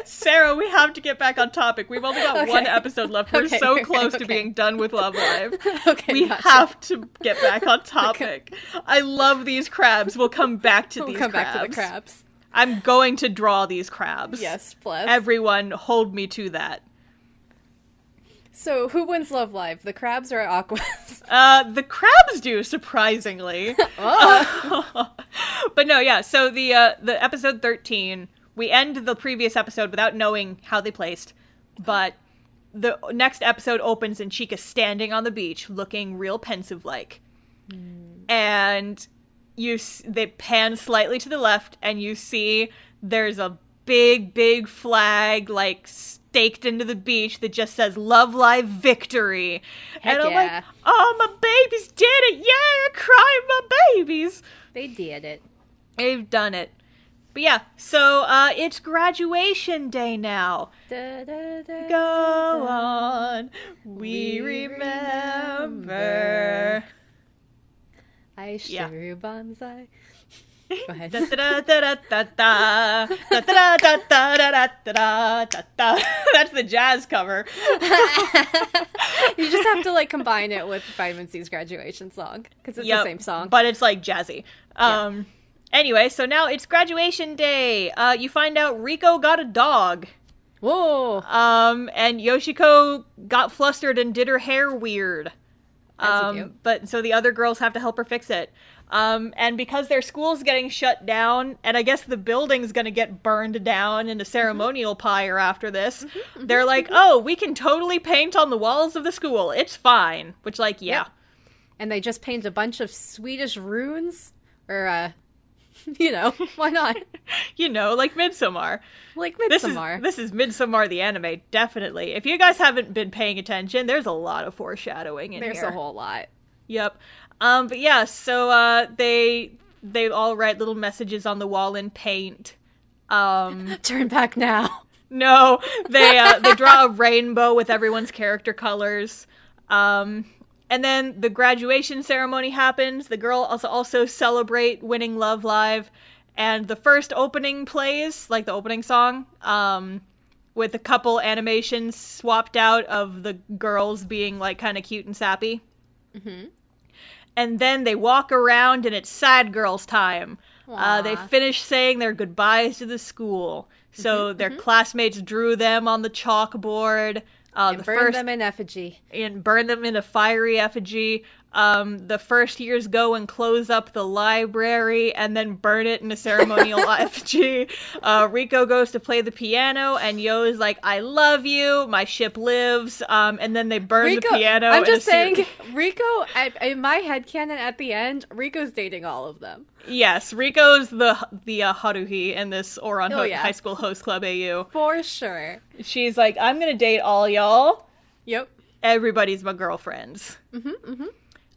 Sarah, we have to get back on topic. We've only got one episode left. We're so close to being done with Love Live. We have to get back on topic. I love these crabs. We'll come back to these crabs. Back to the crabs. I'm going to draw these crabs. Yes, plus. Everyone, hold me to that. So, who wins Love Live? The crabs or Aqours? The crabs do, surprisingly. But no, yeah, so the episode 13, we end the previous episode without knowing how they placed, but the next episode opens and Chica's standing on the beach, looking real pensive-like. And they pan slightly to the left, and you see there's a big flag, like, staked into the beach that just says Love Live Victory. Heck and I'm yeah. like, oh, my babies did it. Yeah, crying my babies. They did it. They've done it. But yeah, so it's graduation day now. Go on, we remember. I sure bonsai. Go ahead. That's the jazz cover. You just have to like combine it with Vitamin C's graduation song because it's the same song, but it's like jazzy. Anyway, so now it's graduation day. You find out Rico got a dog. Whoa. And Yoshiko got flustered and did her hair weird. But so the other girls have to help her fix it. And because their school's getting shut down, and I guess the building's gonna get burned down in a ceremonial pyre after this, they're like, oh, we can totally paint on the walls of the school. It's fine. Which, like, yeah. Yep. And they just paint a bunch of Swedish runes, or, why not? Like Midsommar. Like Midsommar. This is Midsommar the anime, definitely. If you guys haven't been paying attention, there's a lot of foreshadowing in here. There's a whole lot. Yep. But yeah, so they all write little messages on the wall in paint. Turn back now. No, they draw a rainbow with everyone's character colors. And then the graduation ceremony happens. The girls also celebrate winning Love Live. and the first opening plays, like the opening song, with a couple animations swapped out of the girls being like kind of cute and sappy. Mm-hmm. And then they walk around and it's sad girls time. They finish saying their goodbyes to the school. So their classmates drew them on the chalkboard. And burned them in effigy. And burn them in a fiery effigy. The first years go and close up the library and then burn it in a ceremonial effigy. Rico goes to play the piano and Yo's like, I love you, my ship lives. And then they burn the piano. I'm just saying, Rico, in my headcanon at the end, Rico's dating all of them. Yes, Rico's the Haruhi in this Ouran High School Host Club AU. For sure. She's like, I'm gonna date all y'all. Yep. Everybody's my girlfriends.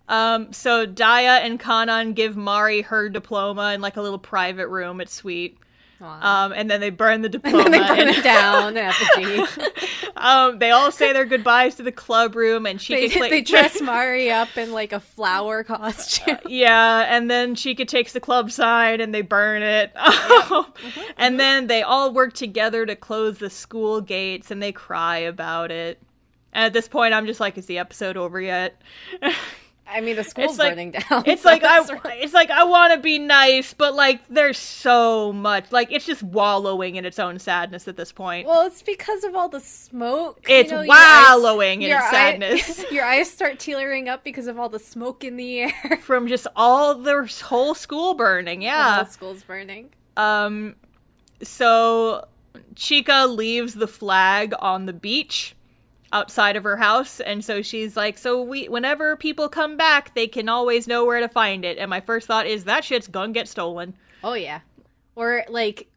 So Daya and Kanan give Mari her diploma in like a little private room. It's sweet. And then they burn the diploma. And then they burn it down in effigy. They all say their goodbyes to the club room, and they dress Mari up in like a flower costume. And then Chica takes the club sign and they burn it. And then they all work together to close the school gates, and they cry about it. And at this point, I'm just like, is the episode over yet? I mean, the school's burning down. It's like I want to be nice, but like there's so much. Like it's just wallowing in its own sadness at this point. Well, it's because of all the smoke. It's wallowing in its sadness. Your eyes start tearing up because of all the smoke in the air from just all the whole school burning. Yeah, the whole school's burning. So Chica leaves the flag on the beach outside of her house, and so she's like, whenever people come back, they can always know where to find it. And my first thought is that shit's gonna get stolen. Oh yeah. Or like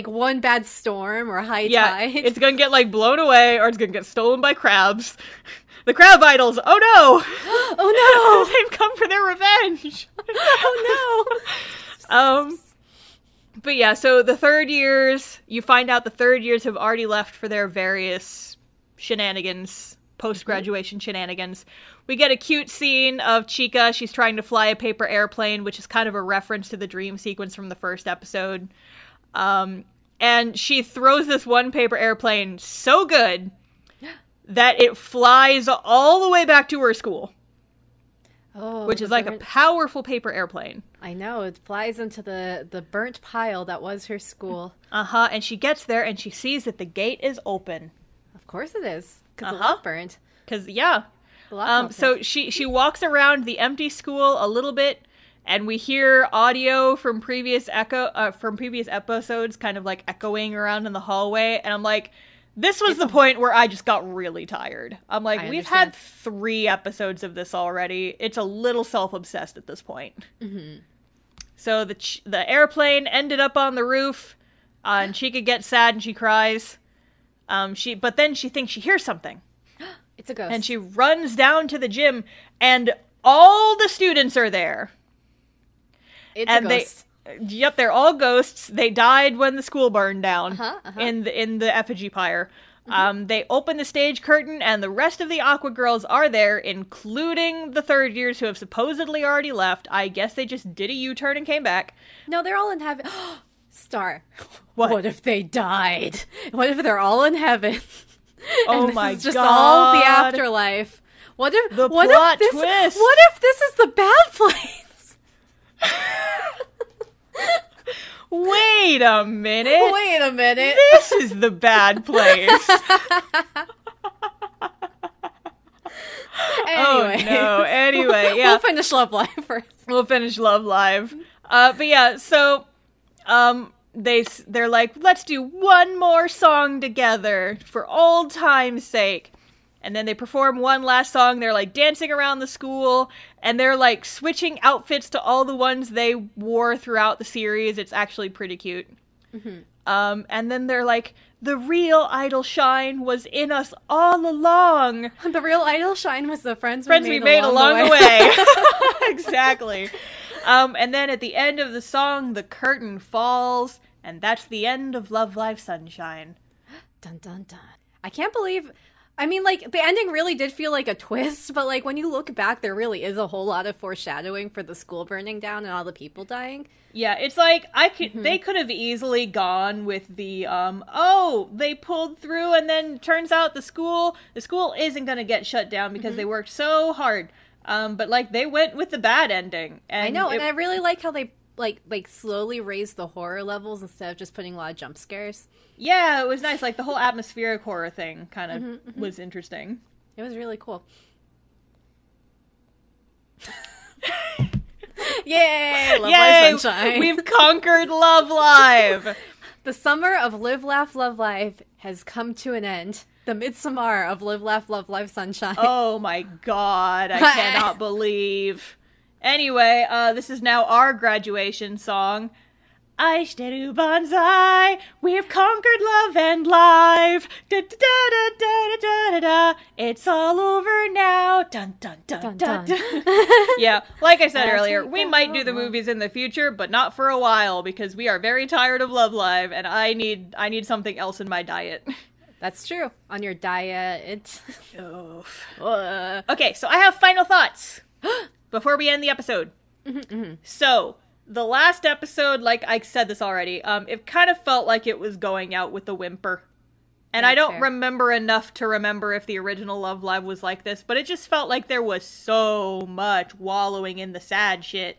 one bad storm or high tide. It's gonna get like blown away, or it's gonna get stolen by crabs. The crab idols. Oh no! Oh no! They've come for their revenge. Oh no! But yeah, so the third years, you find out the third years have already left for their various shenanigans, post-graduation shenanigans. We get a cute scene of Chica. She's trying to fly a paper airplane, which is kind of a reference to the dream sequence from the first episode. And she throws this one paper airplane so good that it flies all the way back to her school. Oh, which is like a powerful paper airplane. I know, it flies into the burnt pile that was her school. And she gets there and she sees that the gate is open. Of course it is, because the lot burnt. So she walks around the empty school a little bit, and we hear audio from previous episodes kind of like echoing around in the hallway, and I'm like, this was the point where I just got really tired. I'm like, we've had 3 episodes of this already. It's a little self-obsessed at this point. Mm-hmm. So the airplane ended up on the roof, and Chica gets sad and she cries. But then she thinks she hears something. It's a ghost. And she runs down to the gym, and all the students are there. It's a ghost. They're all ghosts. They died when the school burned down in the effigy pyre. Mm-hmm. They open the stage curtain, and the rest of the Aqua Girls are there, including the third years who have supposedly already left. I guess they just did a U-turn and came back. No, they're all in heaven. Star. What if they died? What if they're all in heaven? Oh my god! Just all the afterlife. What if the plot twist? What if this is the bad place? Wait a minute. This is the bad place. Anyway, yeah. We'll finish Love Live first. But yeah, so they're like, let's do one more song together for old time's sake. And then they perform one last song. They're like dancing around the school, and they're like switching outfits to all the ones they wore throughout the series. It's actually pretty cute. Mm-hmm. And then they're like, the real idol shine was in us all along. The real idol shine was the friends we made along the way. Exactly. And then at the end of the song, the curtain falls, and that's the end of Love Live Sunshine. Dun dun dun. I can't believe I mean, like, the ending really did feel like a twist, but, like, when you look back, there really is a whole lot of foreshadowing for the school burning down and all the people dying. Yeah, it's like, they could have easily gone with the, they pulled through, and then turns out the school isn't gonna get shut down because they worked so hard. But, like, they went with the bad ending. And I know, and I really like how they, like slowly raised the horror levels instead of just putting a lot of jump scares. Yeah, it was nice. Like, the whole atmospheric horror thing kind of was interesting. It was really cool. Yay! Love Live Sunshine. We've conquered Love Live! The summer of Live, Laugh, Love Live has come to an end. The midsummer of Live, Laugh, Love Live Sunshine. Oh my god, I cannot believe. Anyway, this is now our graduation song. Aishiteru Banzai, we've conquered love and life. Da, da, da, da, da, da, da. It's all over now. Dun, dun, dun, dun, dun. Dun. Yeah, like I said earlier, we might do the movies in the future, but not for a while, because we are very tired of Love Live, and I need something else in my diet. That's true. On your diet. Okay, so I have final thoughts before we end the episode. So, the last episode, like I said this already, it kind of felt like it was going out with a whimper. And I don't remember enough to remember if the original Love Live was like this, but it just felt like there was so much wallowing in the sad shit.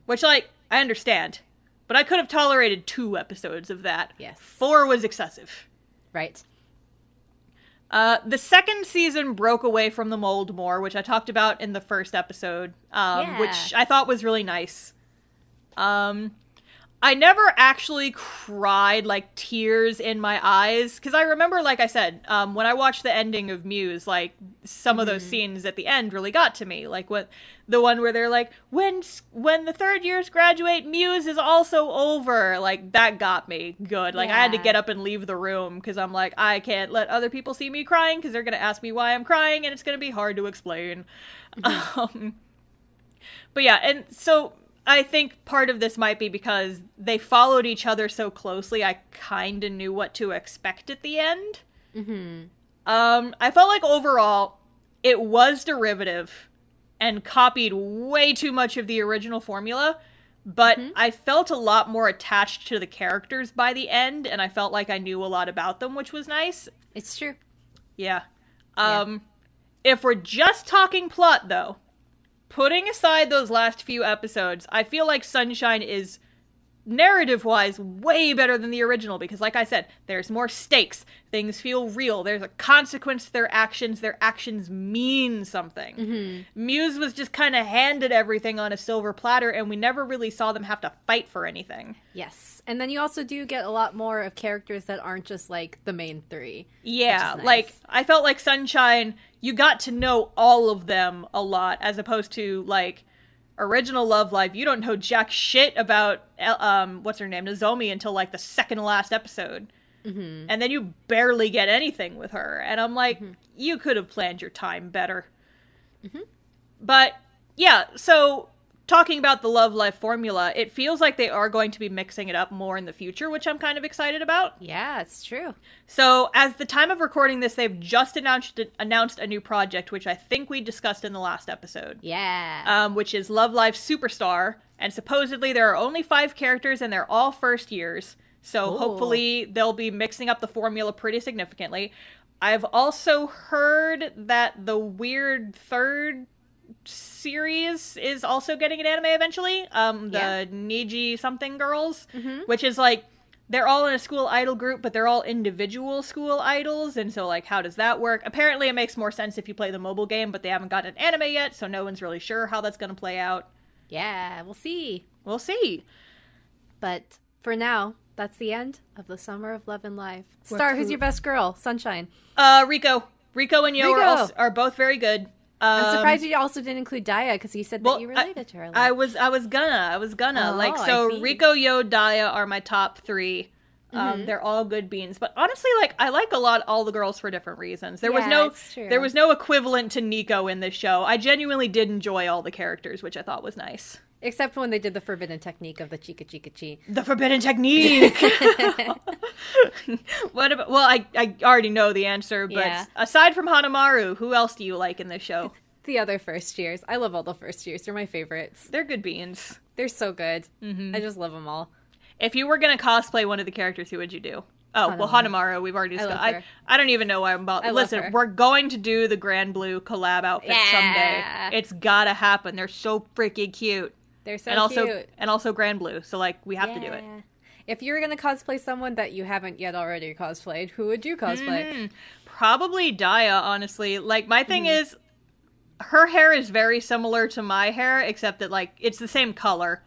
Which, like, I understand. But I could have tolerated 2 episodes of that. Yes. 4 was excessive. Right. The second season broke away from the mold more, which I talked about in the first episode, which I thought was really nice. I never actually cried, like, tears in my eyes, because I remember, like I said, when I watched the ending of Muse, like, some of those scenes at the end really got to me, like, the one where they're like, when the third years graduate, Muse is also over, like, that got me good, like, I had to get up and leave the room, because I'm like, I can't let other people see me crying, because they're gonna ask me why I'm crying, and it's gonna be hard to explain. But yeah, and so I think part of this might be because they followed each other so closely, I kind of knew what to expect at the end. I felt like overall, it was derivative and copied way too much of the original formula, but I felt a lot more attached to the characters by the end, and I felt like I knew a lot about them, which was nice. It's true. Yeah. If we're just talking plot, though, putting aside those last few episodes, I feel like Sunshine is, narrative-wise, way better than the original, because like I said, there's more stakes, things feel real, there's a consequence to their actions mean something. Muse was just kind of handed everything on a silver platter, and we never really saw them have to fight for anything. Yes, and then you also do get a lot more of characters that aren't just, like, the main 3. Yeah, nice. Like, I felt like Sunshine, you got to know all of them a lot, as opposed to, like, original Love Live, you don't know jack shit about, what's her name, Nozomi, until, like, the second to last episode. And then you barely get anything with her. And I'm like, you could have planned your time better. But, yeah, so, talking about the Love Live formula, it feels like they are going to be mixing it up more in the future, which I'm kind of excited about. Yeah, it's true. So, as the time of recording this, they've just announced a new project, which I think we discussed in the last episode. Yeah. Which is Love Live Superstar, and supposedly there are only 5 characters, and they're all first years, so hopefully they'll be mixing up the formula pretty significantly. I've also heard that the weird third series is also getting an anime eventually, the Niji something girls, which is like, they're all in a school idol group, but they're all individual school idols, and so, like, how does that work? Apparently it makes more sense if you play the mobile game, but they haven't got an anime yet, so no one's really sure how that's gonna play out. Yeah, we'll see. We'll see. But for now, that's the end of the summer of Love and Live. Star, who's your best girl? Sunshine. Rico. Rico and Yo are both very good. I'm surprised you also didn't include Daya, because you said that you related to her. I was gonna. Rico, Yo, Daya are my top 3. They're all good beans. But honestly, like, I like all the girls for different reasons. There was no equivalent to Nico in this show. I genuinely did enjoy all the characters, which I thought was nice. Except when they did the forbidden technique of the Chica Chica Chi. The forbidden technique! What about... Well, I already know the answer, but aside from Hanamaru, who else do you like in this show? The other first years. I love all the first years. They're my favorites. They're good beans. They're so good. Mm-hmm. I just love them all. If you were going to cosplay one of the characters, who would you do? Oh, well, Hanamaru, we've already discussed. I don't even know why I'm about... Listen, we're going to do the Grand Blue collab outfit someday. It's gotta happen. They're so freaking cute. They're so cute. And also Grand Blue, so, like, we have to do it. If you were going to cosplay someone that you haven't yet already cosplayed, who would you cosplay? Mm-hmm. Probably Daya, honestly. Like, my thing is, her hair is very similar to my hair, except that, like, it's the same color.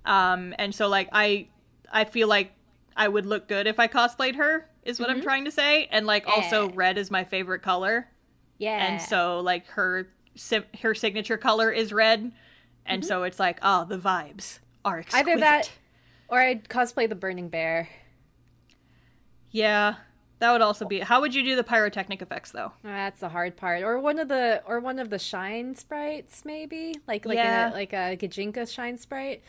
And so, like, I feel like I would look good if I cosplayed her, is what I'm trying to say. And, like, also red is my favorite color. Yeah. And so, like, her signature color is red. And so it's like, oh, the vibes are exquisite. Either that, or I'd cosplay the Burning Bear. Yeah, that would also be... How would you do the pyrotechnic effects, though? That's the hard part. Or one of the shine sprites, maybe? Like a Gijinka shine sprite.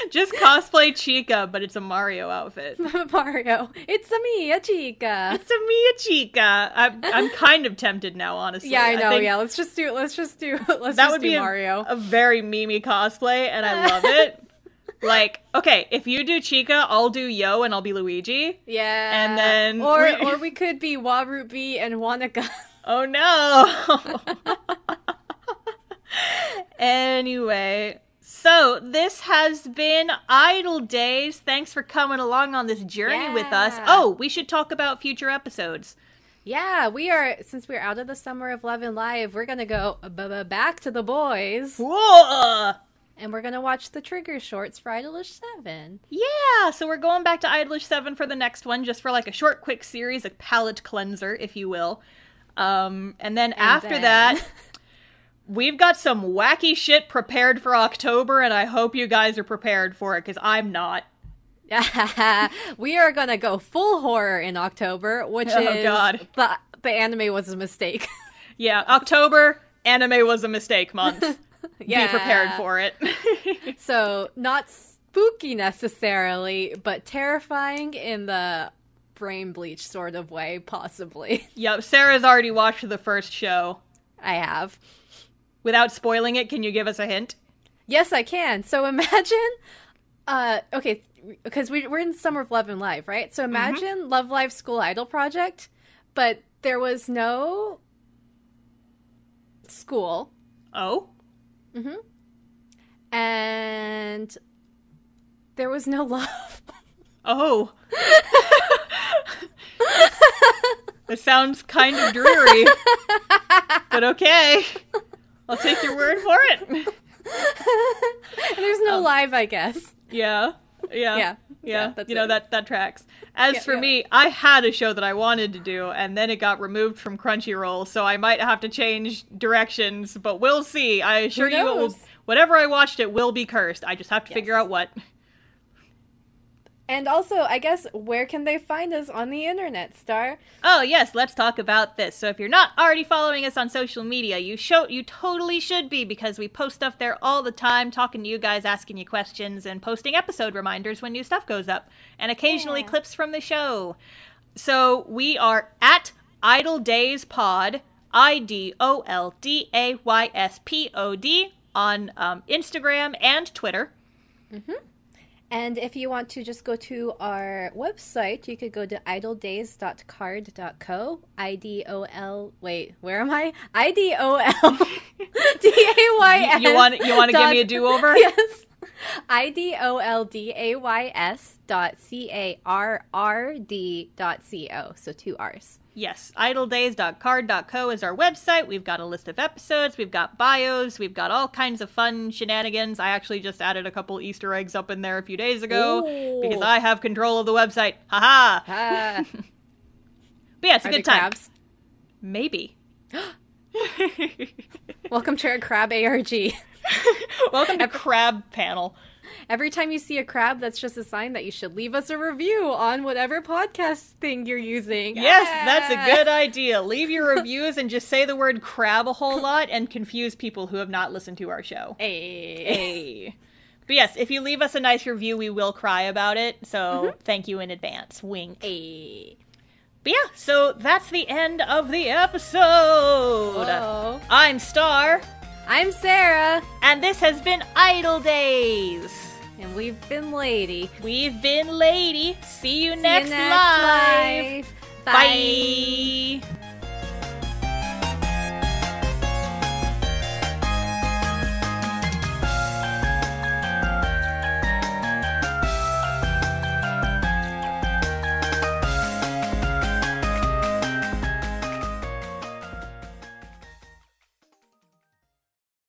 Just cosplay Chica, but it's a Mario outfit. Mario. It's a Mia Chica. It's a Mia Chica. I'm kind of tempted now, honestly. Yeah, I know. Let's just do Mario. A very memey cosplay, and I love it. Like, okay, if you do Chica, I'll do Yo, and I'll be Luigi. Yeah. And then... Or we could be Warubi B and Wanaka. Oh, no! Anyway... So, this has been iDOL Days. Thanks for coming along on this journey with us. Oh, we should talk about future episodes. Yeah, since we're out of the summer of Love and Live, we're going to go back to the boys. Whoa! And we're going to watch the Trigger shorts for iDOLish 7. Yeah, so we're going back to iDOLish 7 for the next one, just for like a short, quick series, a palate cleanser, if you will. And then after that... We've got some wacky shit prepared for October, and I hope you guys are prepared for it, because I'm not. We are gonna go full horror in October, which is... God. The anime was a mistake. Yeah, October, anime was a mistake month. Be prepared for it. So, not spooky necessarily, but terrifying in the brain bleach sort of way, possibly. Yep, Sarah's already watched the first show. I have. Without spoiling it, can you give us a hint? Yes, I can. So imagine, okay, because we're in Summer of Love and Live, right? So imagine Love Live School Idol Project, but there was no school. Oh? Mm-hmm. And there was no love. Oh. It sounds kind of dreary, but okay. I'll take your word for it. And there's no live, I guess. Yeah. That's you know, that tracks. As for me, I had a show that I wanted to do, and then it got removed from Crunchyroll, so I might have to change directions, but we'll see. I assure you, it will, whatever I watched, it will be cursed. I just have to figure out what. And also, I guess, where can they find us on the internet, Star? Oh, yes, let's talk about this. So if you're not already following us on social media, you totally should be, because we post stuff there all the time, talking to you guys, asking you questions, and posting episode reminders when new stuff goes up, and occasionally clips from the show. So we are at iDOL Days Pod, IDOLDAYSPOD, on Instagram and Twitter. Mm-hmm. And if you want to just go to our website, you could go to idoldays.card.co. IDOL. Wait, where am I? IDOLDAYS. You want to give me a do-over? Yes. IDOLDAYS.CARRD.co. So 2 R's. Yes, idoldays.card.co is our website. We've got a list of episodes, we've got bios, we've got all kinds of fun shenanigans. I actually just added a couple Easter eggs up in there a few days ago because I have control of the website. Haha! But yeah, it's a good time. Crabs? Maybe. Welcome to our Crab ARG. Welcome to Crab Panel. Every time you see a crab, that's just a sign that you should leave us a review on whatever podcast thing you're using. Yes, that's a good idea. Leave your reviews and just say the word crab a whole lot and confuse people who have not listened to our show. Hey. But yes, if you leave us a nice review, we will cry about it. So thank you in advance. Wink. Hey. But yeah, so that's the end of the episode. Whoa. I'm Star. I'm Sarah. And this has been Idol Days. And we've been Lady. We've been Lady. See you next live. Bye. Bye.